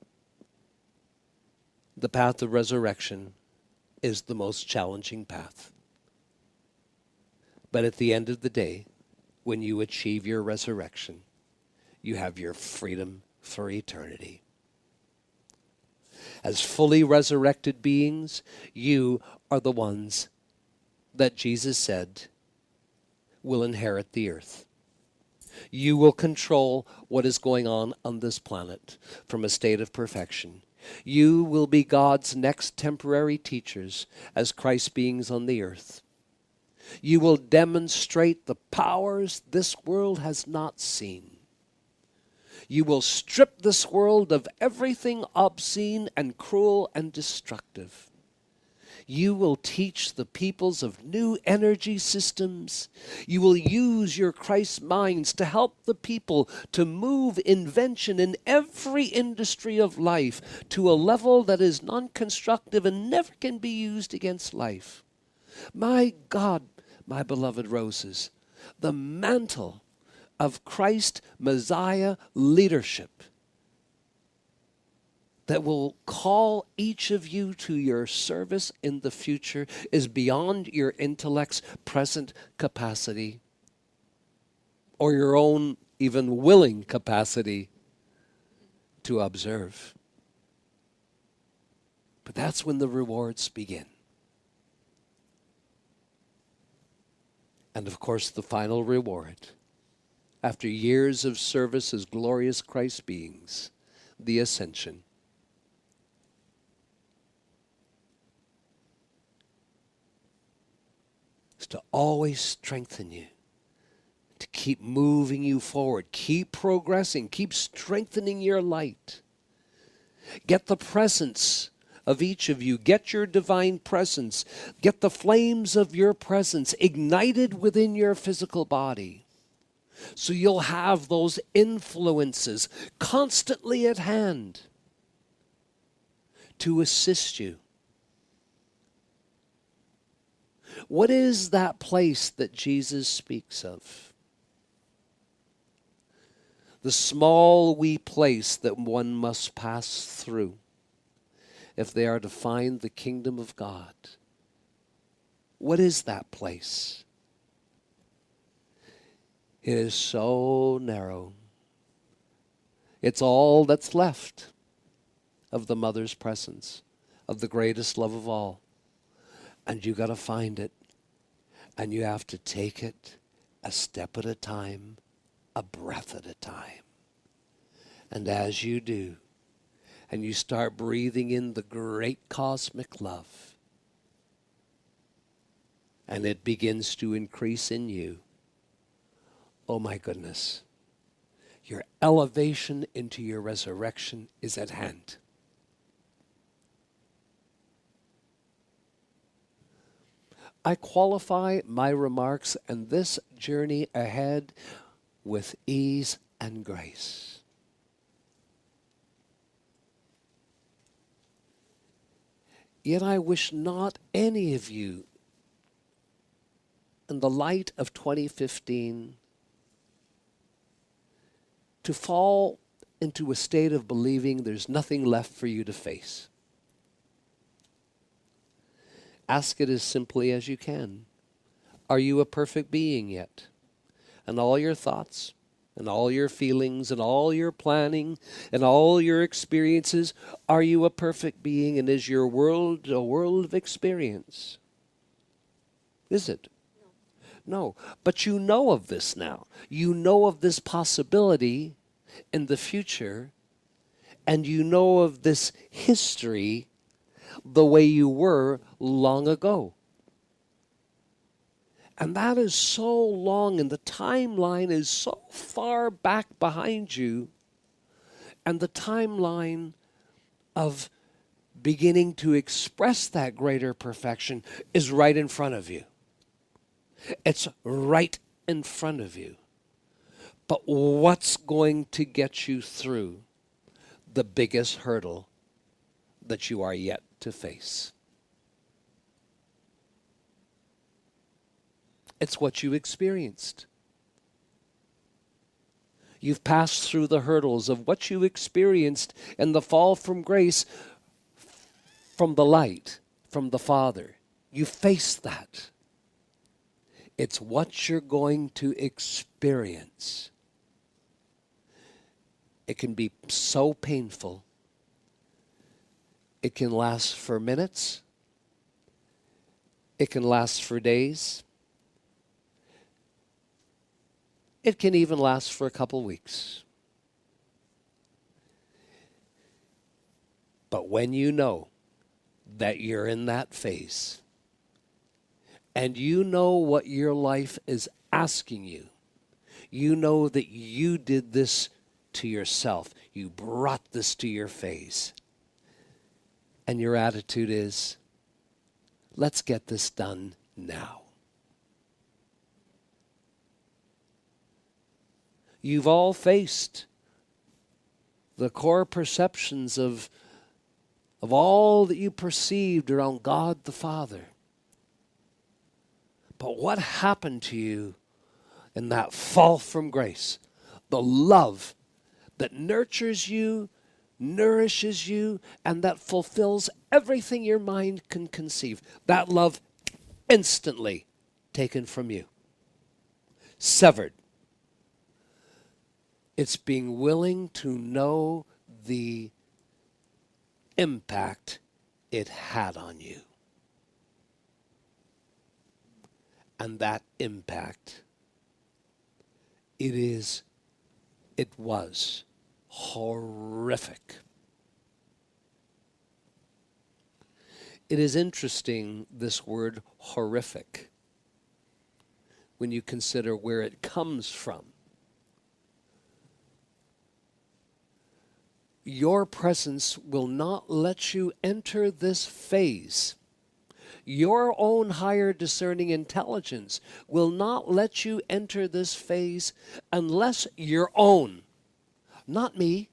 the path of resurrection is the most challenging path. But at the end of the day, when you achieve your resurrection, you have your freedom for eternity. As fully resurrected beings, you are the ones that Jesus said will inherit the earth. You will control what is going on this planet from a state of perfection. You will be God's next temporary teachers as Christ beings on the earth. You will demonstrate the powers this world has not seen. You will strip this world of everything obscene and cruel and destructive. You will teach the peoples of new energy systems. You will use your Christ minds to help the people to move invention in every industry of life to a level that is non-constructive and never can be used against life. My God, my beloved roses, the mantle of Christ Messiah leadership that will call each of you to your service in the future is beyond your intellect's present capacity or your own even willing capacity to observe. But that's when the rewards begin. And of course, the final reward, after years of service as glorious Christ beings, the ascension. Is to always strengthen you, to keep moving you forward, keep progressing, keep strengthening your light. Get the presence of each of you, get your divine presence, get the flames of your presence ignited within your physical body. So you'll have those influences constantly at hand to assist you. What is that place that Jesus speaks of? The small wee place that one must pass through if they are to find the kingdom of God. What is that place? It is so narrow. It's all that's left of the mother's presence, of the greatest love of all. And you got to find it. And you have to take it a step at a time, a breath at a time. And as you do, and you start breathing in the great cosmic love, and it begins to increase in you, oh my goodness, your elevation into your resurrection is at hand. I qualify my remarks and this journey ahead with ease and grace. Yet I wish not any of you, in the light of 2015, to fall into a state of believing there's nothing left for you to face. Ask it as simply as you can. Are you a perfect being yet? And all your thoughts, and all your feelings, and all your planning, and all your experiences, are you a perfect being, and is your world a world of experience? Is it? No. But you know of this now. You know of this possibility in the future, and you know of this history the way you were long ago. And that is so long, and the timeline is so far back behind you, and the timeline of beginning to express that greater perfection is right in front of you. It's right in front of you. But what's going to get you through the biggest hurdle that you are yet to face? It's what you experienced. You've passed through the hurdles of what you experienced in the fall from grace, from the light, from the Father. You faced that. It's what you're going to experience. It can be so painful. It can last for minutes. It can last for days. It can even last for a couple weeks. But when you know that you're in that phase, and you know what your life is asking you, you know that you did this to yourself. You brought this to your phase. And your attitude is, let's get this done now. You've all faced the core perceptions of all that you perceived around God the Father. But what happened to you in that fall from grace? The love that nurtures you, nourishes you, and that fulfills everything your mind can conceive. That love instantly taken from you. Severed. It's being willing to know the impact it had on you. And that impact, it was horrific. It is interesting, this word horrific, when you consider where it comes from. Your presence will not let you enter this phase. Your own higher discerning intelligence will not let you enter this phase unless your own, not me,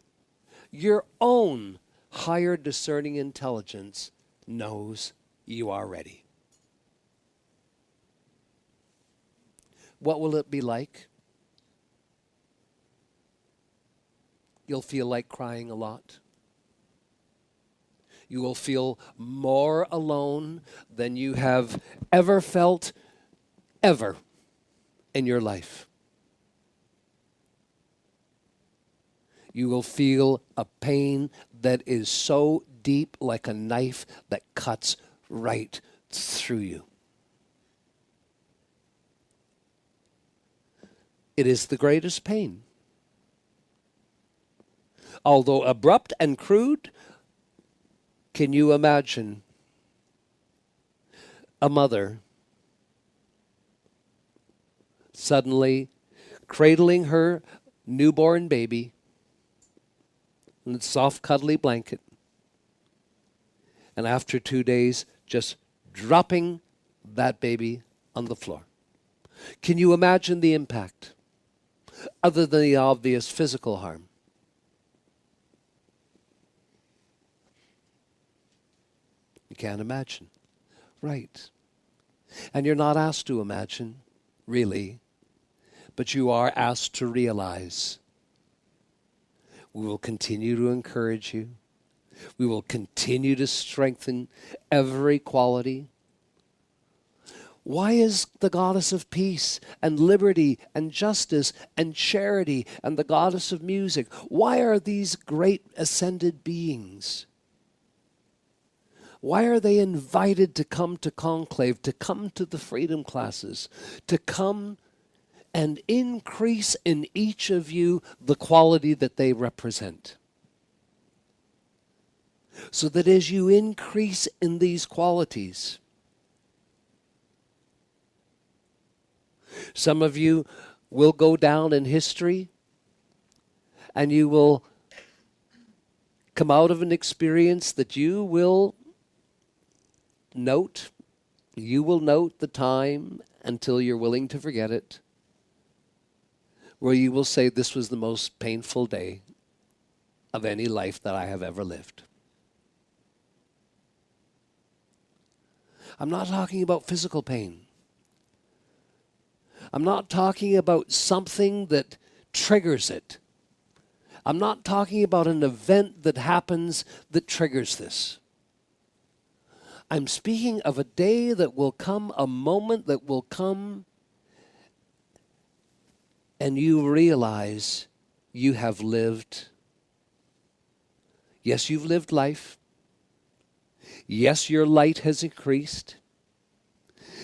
your own higher discerning intelligence knows you are ready. What will it be like? You'll feel like crying a lot. You will feel more alone than you have ever felt, ever in your life. You will feel a pain that is so deep, like a knife that cuts right through you. It is the greatest pain. Although abrupt and crude, can you imagine a mother suddenly cradling her newborn baby in a soft, cuddly blanket, and after 2 days, just dropping that baby on the floor? Can you imagine the impact, other than the obvious physical harm? You can't imagine. Right. And you're not asked to imagine, really, but you are asked to realize. We will continue to encourage you. We will continue to strengthen every quality. Why is the goddess of peace and liberty and justice and charity and the goddess of music, why are these great ascended beings? Why are they invited to come to conclave, to come to the freedom classes, to come and increase in each of you the quality that they represent? So that as you increase in these qualities, some of you will go down in history and you will come out of an experience that you will note. You will note the time until you're willing to forget it, where you will say, this was the most painful day of any life that I have ever lived. I'm not talking about physical pain. I'm not talking about something that triggers it. I'm not talking about an event that happens that triggers this. I'm speaking of a day that will come, a moment that will come, and you realize you have lived. Yes, you've lived life. Yes, your light has increased.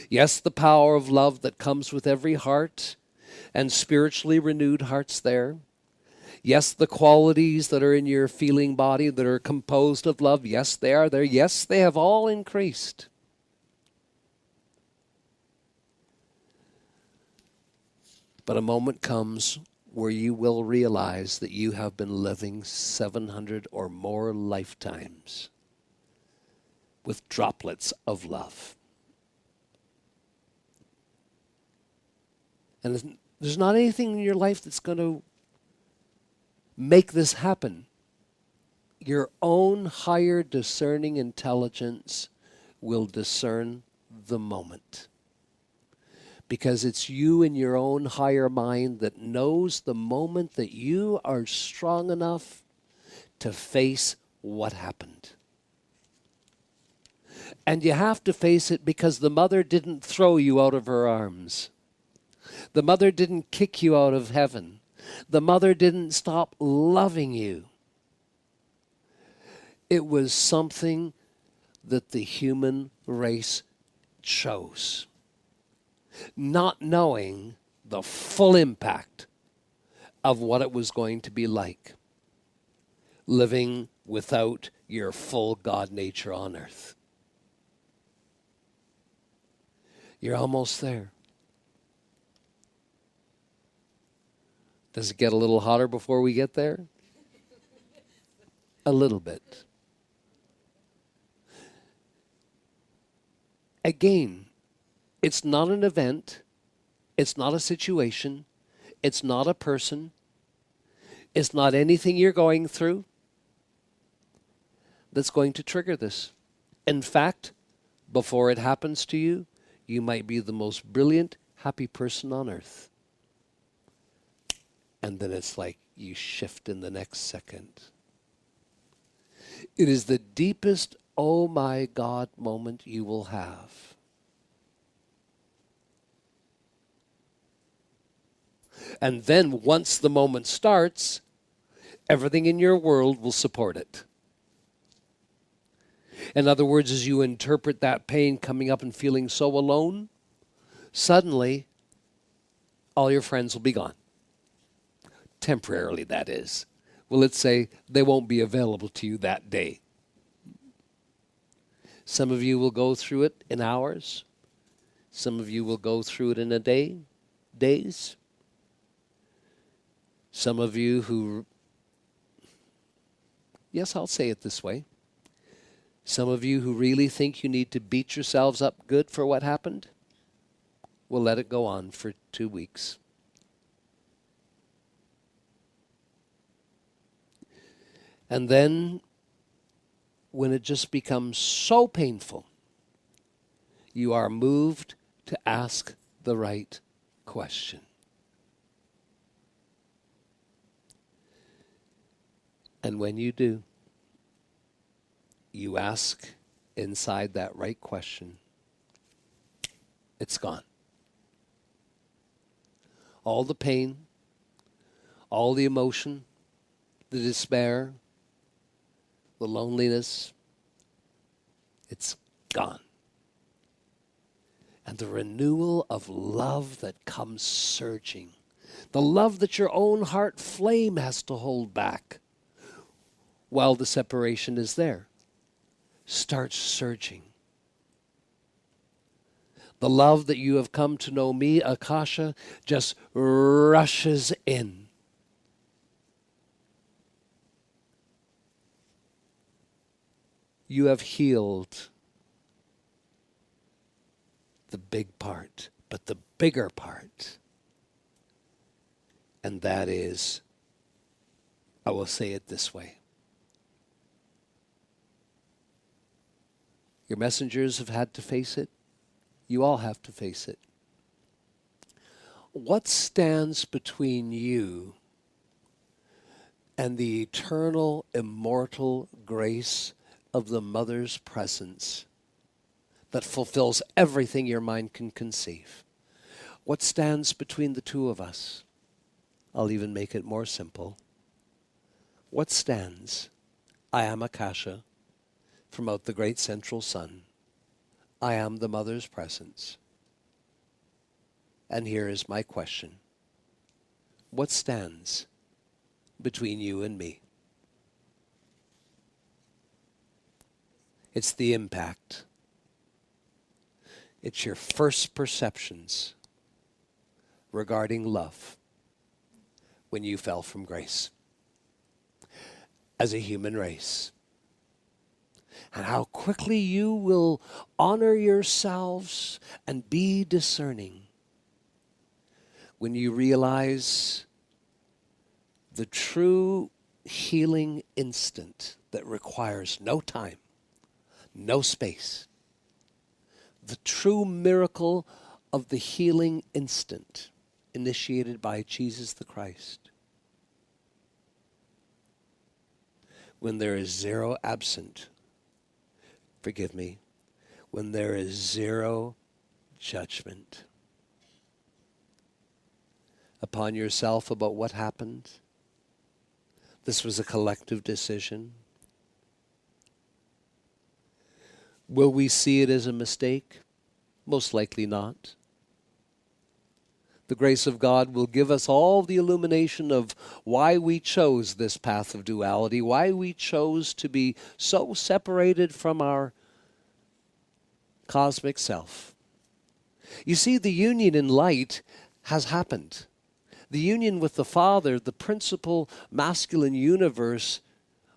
Yes, the power of love that comes with every heart and spiritually renewed hearts there. Yes, the qualities that are in your feeling body that are composed of love, yes, they are there. Yes, they have all increased. But a moment comes where you will realize that you have been living 700 or more lifetimes with droplets of love. And there's not anything in your life that's going to make this happen. Your own higher discerning intelligence will discern the moment. Because it's you in your own higher mind that knows the moment that you are strong enough to face what happened. And you have to face it because the mother didn't throw you out of her arms. The mother didn't kick you out of heaven. The mother didn't stop loving you. It was something that the human race chose, not knowing the full impact of what it was going to be like living without your full God nature on earth. You're almost there. Does it get a little hotter before we get there? A little bit. Again, it's not an event. It's not a situation. It's not a person. It's not anything you're going through that's going to trigger this. In fact, before it happens to you, you might be the most brilliant, happy person on earth. And then it's like you shift in the next second. It is the deepest, oh my God moment you will have. And then once the moment starts, everything in your world will support it. In other words, as you interpret that pain coming up and feeling so alone, suddenly all your friends will be gone. Temporarily, that is. Well, let's say they won't be available to you that day. Some of you will go through it in hours. Some of you will go through it in a day, days. Some of you who, yes, I'll say it this way. Some of you who really think you need to beat yourselves up good for what happened, will let it go on for 2 weeks. And then, when it just becomes so painful, you are moved to ask the right question. And when you do, you ask inside that right question, it's gone. All the pain, all the emotion, the despair, the loneliness, it's gone. And the renewal of love that comes surging, the love that your own heart flame has to hold back while the separation is there, starts surging. The love that you have come to know me, Akasha, just rushes in. You have healed the big part, but the bigger part, and that is, I will say it this way. Your messengers have had to face it. You all have to face it. What stands between you and the eternal, immortal grace of the Mother's presence that fulfills everything your mind can conceive? What stands between the two of us? I'll even make it more simple. What stands? I am Akasha from out the great central sun. I am the Mother's presence. And here is my question. What stands between you and me? It's the impact. It's your first perceptions regarding love when you fell from grace as a human race. And how quickly you will honor yourselves and be discerning when you realize the true healing instant that requires no time, no space. The true miracle of the healing instant initiated by Jesus the Christ. When there is zero absent, forgive me, when there is zero judgment. upon yourself about what happened? This was a collective decision. Will we see it as a mistake? Most likely not. The grace of God will give us all the illumination of why we chose this path of duality, why we chose to be so separated from our cosmic self. You see, the union in light has happened. The union with the Father, the principal masculine universe,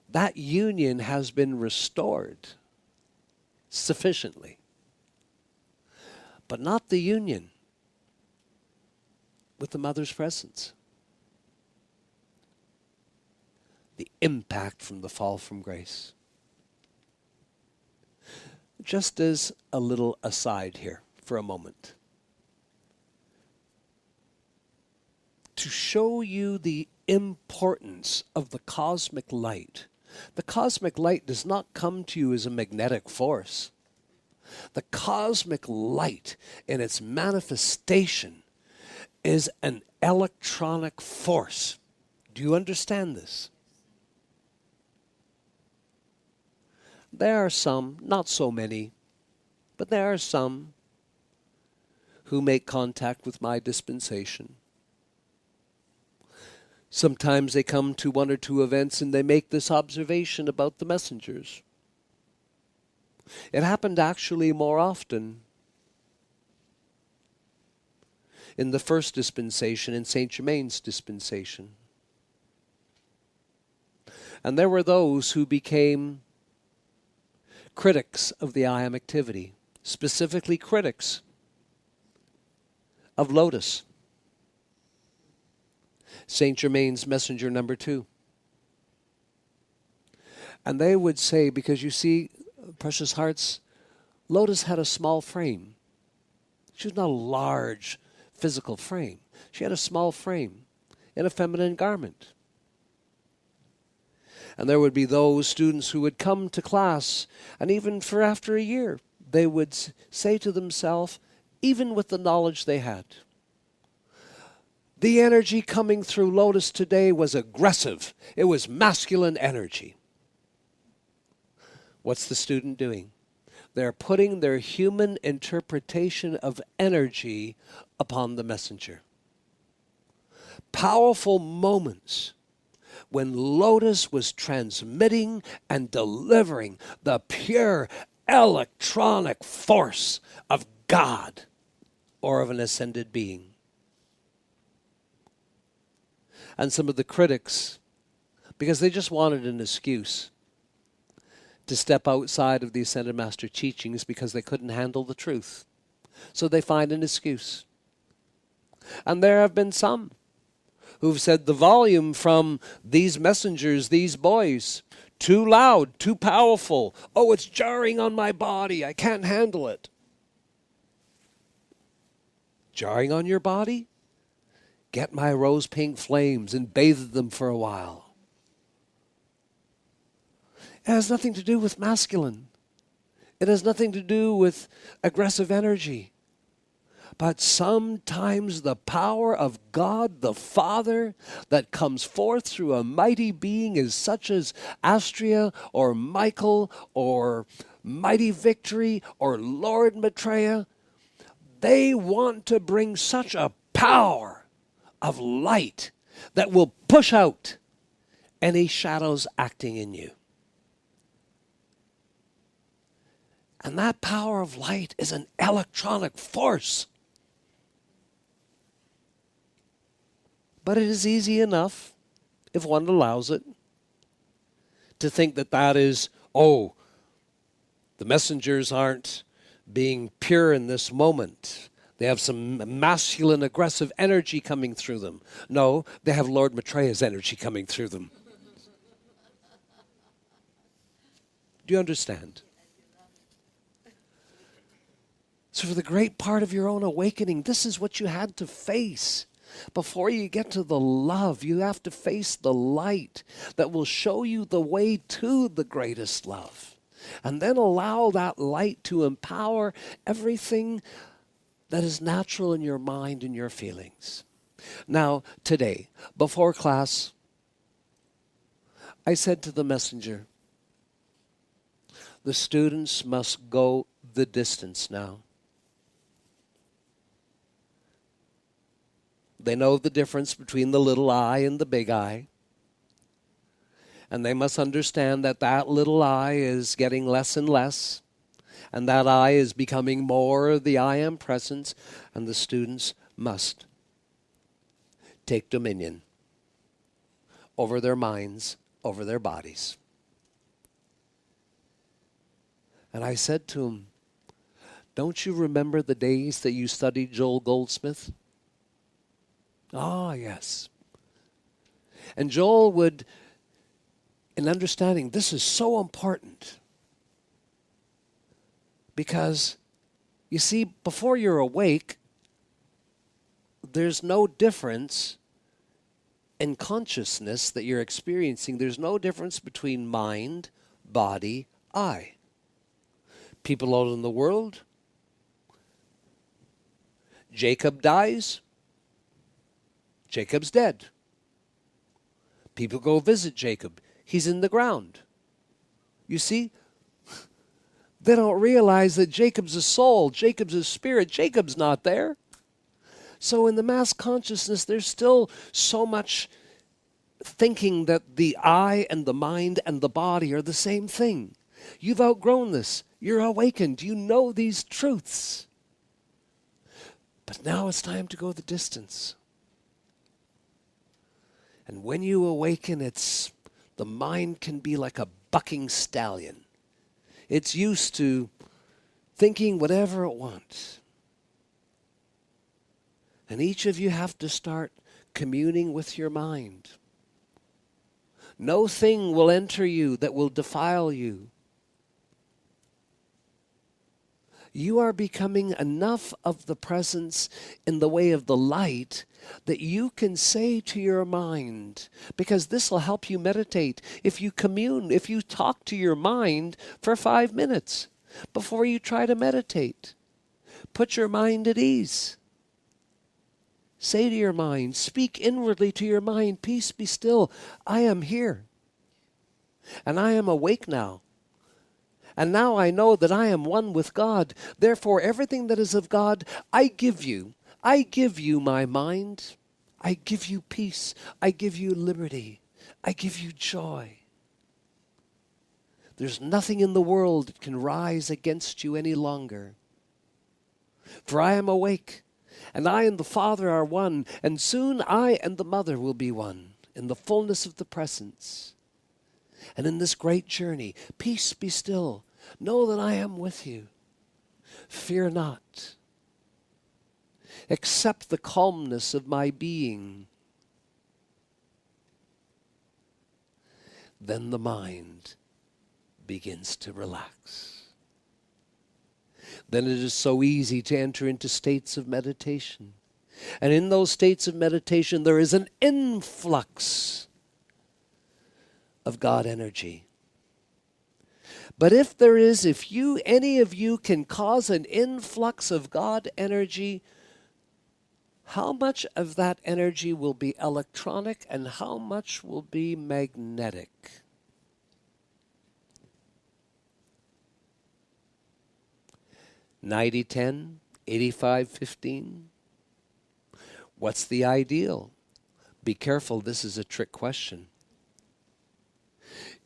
that union has been restored sufficiently. But not the union with the Mother's presence. The impact from the fall from grace. Just as a little aside here for a moment. To show you the importance of the cosmic light. The cosmic light does not come to you as a magnetic force. The cosmic light in its manifestation is an electronic force. Do you understand this? There are some, not so many, but there are some who make contact with my dispensation. Sometimes they come to one or two events and they make this observation about the messengers. It happened actually more often in the first dispensation, in Saint Germain's dispensation. And there were those who became critics of the I Am activity, specifically critics of Lotus, Saint Germain's messenger number 2. And they would say, because you see, precious hearts, Lotus had a small frame. She was not a large physical frame. She had a small frame in a feminine garment. And there would be those students who would come to class, and even for after a year, they would say to themselves, even with the knowledge they had, the energy coming through Lotus today was aggressive. It was masculine energy. What's the student doing? They're putting their human interpretation of energy upon the messenger. Powerful moments when Lotus was transmitting and delivering the pure electronic force of God or of an ascended being. And some of the critics, because they just wanted an excuse to step outside of the Ascended Master teachings because they couldn't handle the truth. So they find an excuse. And there have been some who've said the volume from these messengers, these boys, too loud, too powerful. Oh, it's jarring on my body. I can't handle it. Jarring on your body? Get my rose pink flames and bathe them for a while. It has nothing to do with masculine. It has nothing to do with aggressive energy. But sometimes the power of God the Father that comes forth through a mighty being is such as Astrea or Michael or Mighty Victory or Lord Maitreya. They want to bring such a power of light that will push out any shadows acting in you. And that power of light is an electronic force. But it is easy enough, if one allows it, to think that that is, oh, the messengers aren't being pure in this moment. They have some masculine, aggressive energy coming through them. No, they have Lord Maitreya's energy coming through them. Do you understand? So for the great part of your own awakening, this is what you had to face. Before you get to the love, you have to face the light that will show you the way to the greatest love. And then allow that light to empower everything that is natural in your mind and your feelings. Now, today, before class, I said to the messenger, the students must go the distance now. They know the difference between the little I and the big I. And they must understand that that little I is getting less and less. And that I is becoming more the I am presence. And the students must take dominion over their minds, over their bodies. And I said to him, don't you remember the days that you studied Joel Goldsmith? Ah, yes. And Joel would, in understanding, this is so important. Because, you see, before you're awake, there's no difference in consciousness that you're experiencing. There's no difference between mind, body, I. People out in the world, Jacob dies, Jacob's dead. People go visit Jacob. He's in the ground. You see, they don't realize that Jacob's a soul, Jacob's a spirit, Jacob's not there. So in the mass consciousness, there's still so much thinking that the I and the mind and the body are the same thing. You've outgrown this. You're awakened. You know these truths. But now it's time to go the distance. And when you awaken, the mind can be like a bucking stallion. It's used to thinking whatever it wants. And each of you have to start communing with your mind. No thing will enter you that will defile you. You are becoming enough of the presence in the way of the light that you can say to your mind, because this will help you meditate. If you commune, if you talk to your mind for 5 minutes before you try to meditate, put your mind at ease. Say to your mind, speak inwardly to your mind, peace be still. I am here. And I am awake now. And now I know that I am one with God. Therefore, everything that is of God, I give you. I give you my mind. I give you peace. I give you liberty. I give you joy. There's nothing in the world that can rise against you any longer. For I am awake, and I and the Father are one, and soon I and the Mother will be one, in the fullness of the presence. And in this great journey, peace be still. Know that I am with you. Fear not. Accept the calmness of my being. Then the mind begins to relax. Then it is so easy to enter into states of meditation. And in those states of meditation, there is an influx of God energy. But if any of you can cause an influx of God energy, how much of that energy will be electronic and how much will be magnetic? (90-10, 85-15). What's the ideal? Be careful, this is a trick question.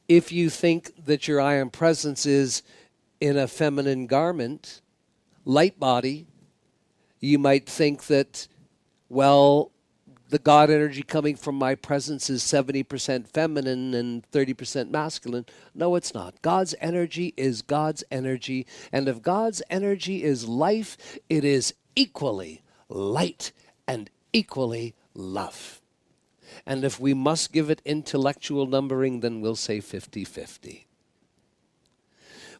If you think that your I am presence is in a feminine garment, light body, you might think that, well, the God energy coming from my presence is 70% feminine and 30% masculine. No, it's not. God's energy is God's energy. And if God's energy is life, it is equally light and equally love. And if we must give it intellectual numbering, then we'll say 50-50.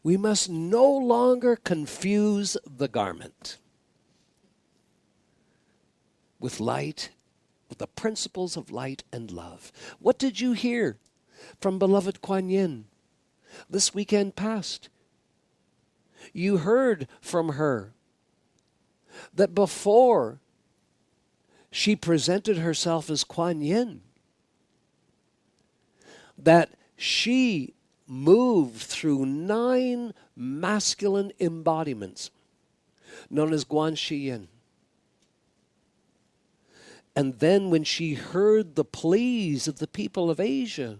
We must no longer confuse the garment with light, with the principles of light and love. What did you hear from beloved Kuan Yin this weekend past? You heard from her that before she presented herself as Kuan Yin. That she moved through 9 masculine embodiments known as Guan Shi Yin. And then when she heard the pleas of the people of Asia,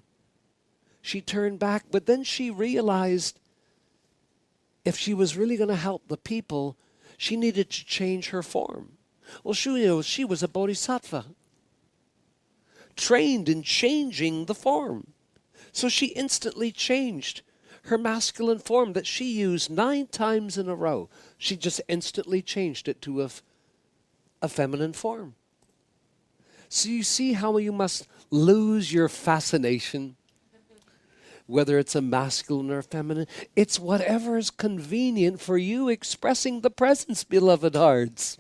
she turned back. But then she realized if she was really going to help the people, she needed to change her form. Well, she was a bodhisattva, trained in changing the form. So she instantly changed her masculine form that she used 9 times in a row. She just instantly changed it to a feminine form. So you see how you must lose your fascination, whether it's a masculine or feminine. It's whatever is convenient for you expressing the presence, beloved hearts.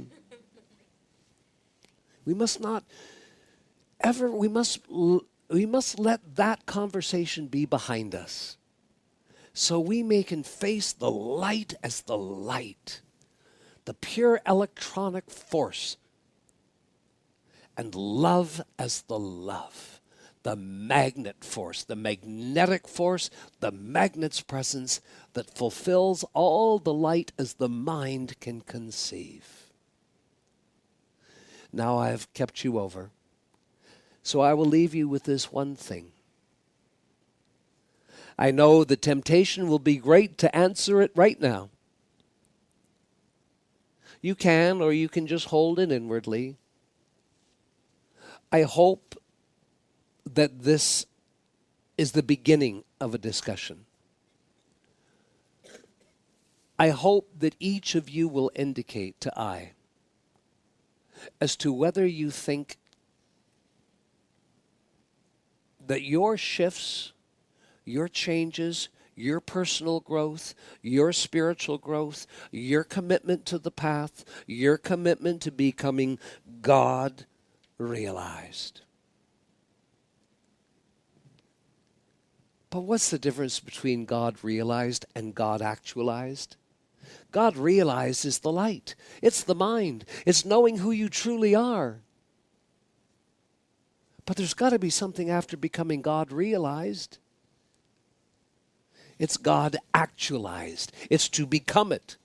We must not ever, we must let that conversation be behind us. So we can face the light as the light, the pure electronic force, and love as the love, the magnet force, the magnetic force, the magnet's presence that fulfills all the light as the mind can conceive. Now I have kept you over, so I will leave you with this one thing. I know the temptation will be great to answer it right now. You can, or you can just hold it inwardly. I hope that this is the beginning of a discussion. I hope that each of you will indicate to I as to whether you think that your shifts, your changes, your personal growth, your spiritual growth, your commitment to the path, your commitment to becoming God realized. But what's the difference between God realized and God actualized? God realized is the light. It's the mind. It's knowing who you truly are. But there's got to be something after becoming God realized. It's God actualized. It's to become it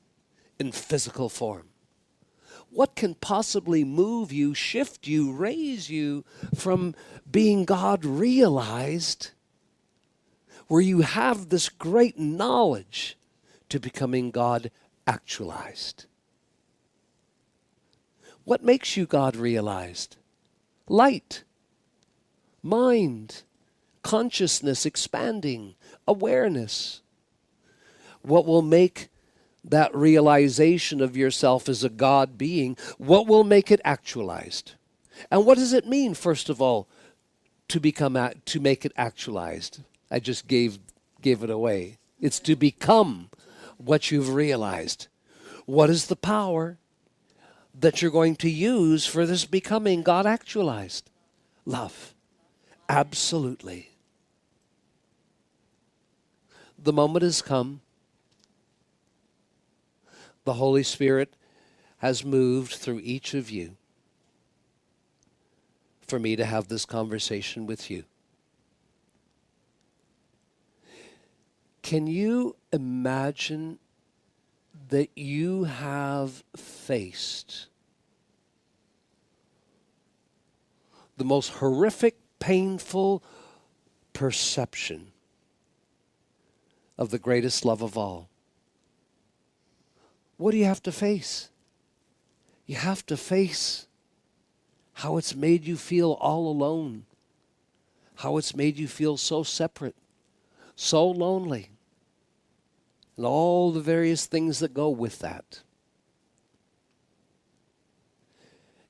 in physical form. What can possibly move you, shift you, raise you from being God realized, where you have this great knowledge, to becoming God actualized? What makes you God realized? Light, mind, consciousness expanding, awareness. What will make that realization of yourself as a God being, what will make it actualized? And what does it mean, first of all, to make it actualized? I just gave it away. It's to become what you've realized. What is the power that you're going to use for this becoming God actualized? Love. Absolutely. The moment has come. The Holy Spirit has moved through each of you for me to have this conversation with you. Can you imagine that you have faced the most horrific, painful perception of the greatest love of all? What do you have to face? You have to face how it's made you feel all alone, how it's made you feel so separate, so lonely, and all the various things that go with that.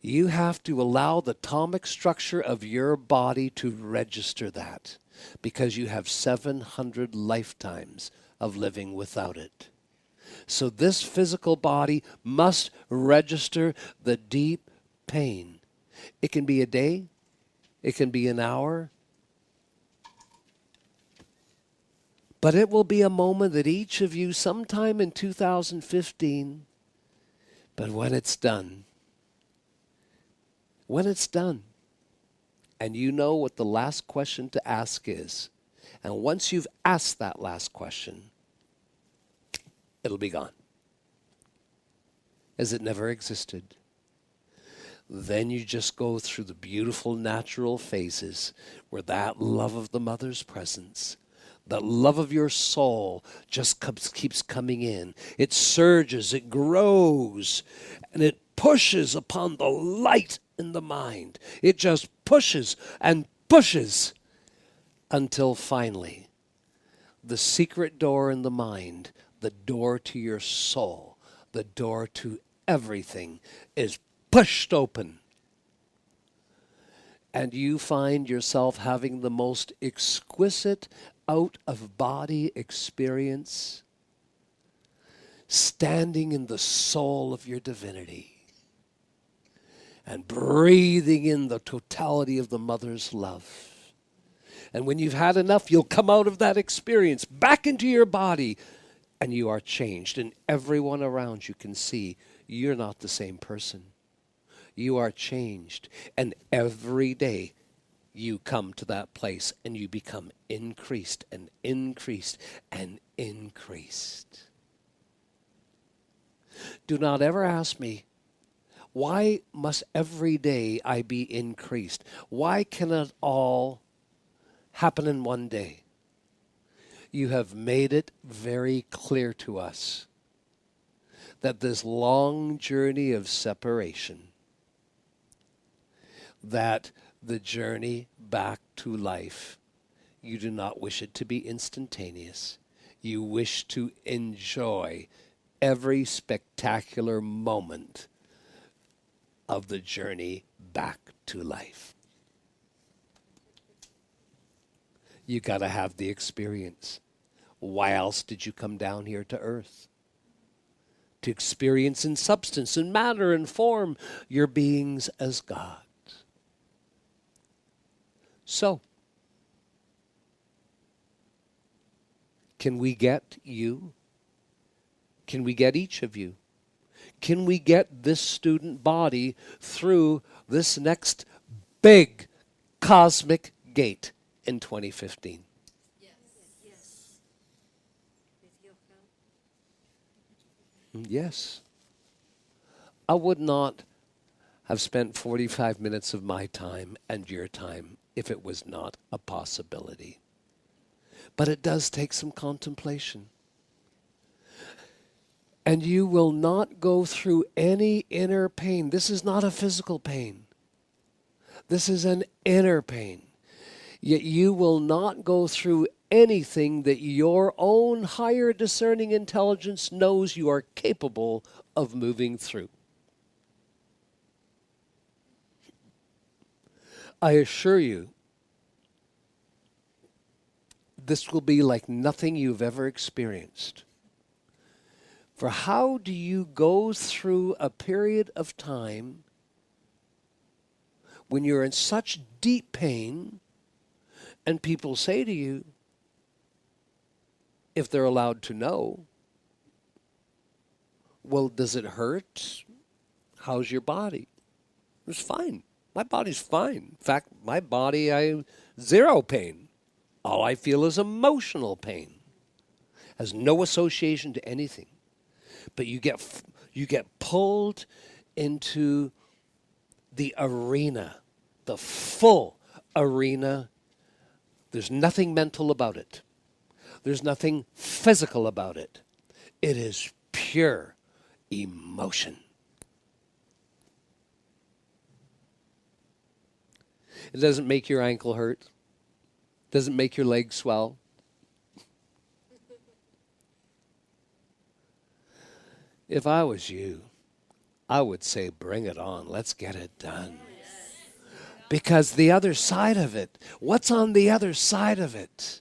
You have to allow the atomic structure of your body to register that, because you have 700 lifetimes of living without it. So this physical body must register the deep pain. It can be a day, it can be an hour, but it will be a moment that each of you, sometime in 2015, but when it's done, When it's done, and you know what the last question to ask is, and once you've asked that last question, it'll be gone, as it never existed. Then you just go through the beautiful natural phases where that love of the mother's presence, that love of your soul just keeps coming in. It surges, it grows, and it pushes upon the light in the mind. It just pushes and pushes until finally the secret door in the mind, the door to your soul, the door to everything is pushed open. And you find yourself having the most exquisite out-of-body experience, standing in the soul of your divinity and breathing in the totality of the mother's love. And when you've had enough, you'll come out of that experience back into your body, and you are changed. And everyone around you can see you're not the same person. You are changed. And every day you come to that place and you become increased and increased and increased. Do not ever ask me, why must every day I be increased? Why can it all happen in one day? You have made it very clear to us that this long journey of separation, that the journey back to life, you do not wish it to be instantaneous. You wish to enjoy every spectacular moment of the journey back to life. You got to have the experience. Why else did you come down here to earth? To experience in substance and matter and form your beings as God. So, can we get you? Can we get each of you? Can we get this student body through this next big cosmic gate in 2015? Yes. Yes. With your help. Yes. I would not have spent 45 minutes of my time and your time if it was not a possibility. But it does take some contemplation. And you will not go through any inner pain. This is not a physical pain. This is an inner pain. Yet you will not go through anything that your own higher discerning intelligence knows you are capable of moving through. I assure you, this will be like nothing you've ever experienced. For how do you go through a period of time when you're in such deep pain and people say to you, if they're allowed to know, well, does it hurt? How's your body? It's fine. My body's fine. In fact, my body, I zero pain. All I feel is emotional pain. Has no association to anything. But you get pulled into the arena, the full arena. There's nothing mental about it. There's nothing physical about it. It is pure emotion. It doesn't make your ankle hurt. Doesn't make your legs swell. If I was you, I would say, bring it on. Let's get it done. Because the other side of it, what's on the other side of it?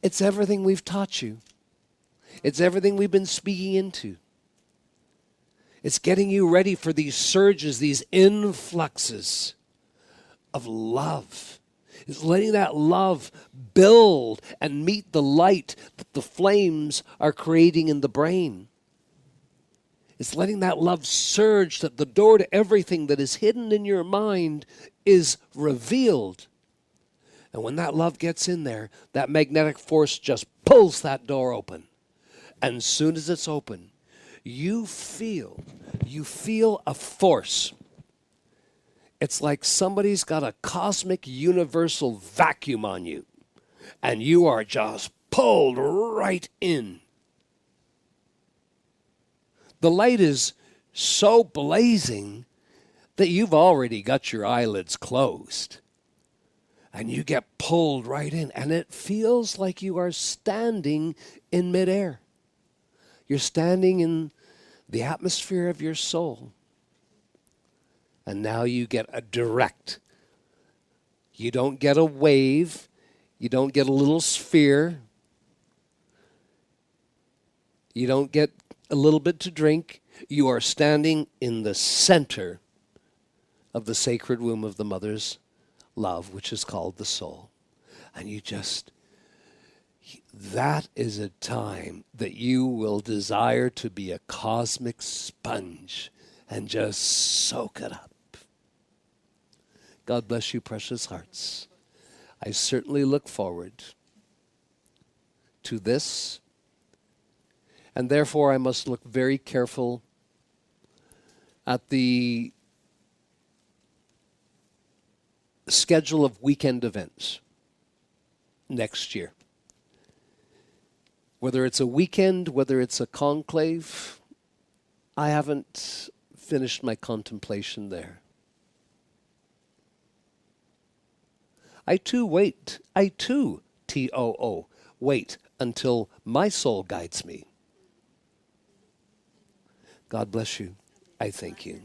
It's everything we've taught you. It's everything we've been speaking into. It's getting you ready for these surges, these influxes of love. It's letting that love build and meet the light that the flames are creating in the brain. It's letting that love surge, that the door to everything that is hidden in your mind is revealed. And when that love gets in there, that magnetic force just pulls that door open. And as soon as it's open, you feel a force. It's like somebody's got a cosmic universal vacuum on you, and you are just pulled right in. The light is so blazing that you've already got your eyelids closed. And you get pulled right in, and it feels like you are standing in midair. You're standing in the atmosphere of your soul. And now you get a direct. You don't get a wave. You don't get a little sphere. You don't get a little bit to drink. You are standing in the center of the sacred womb of the mother's love, which is called the soul. And you just, that is a time that you will desire to be a cosmic sponge and just soak it up. God bless you, precious hearts. I certainly look forward to this. And therefore, I must look very careful at the schedule of weekend events next year. Whether it's a weekend, whether it's a conclave, I haven't finished my contemplation there. I too, T-O-O, wait until my soul guides me. God bless you. I thank you.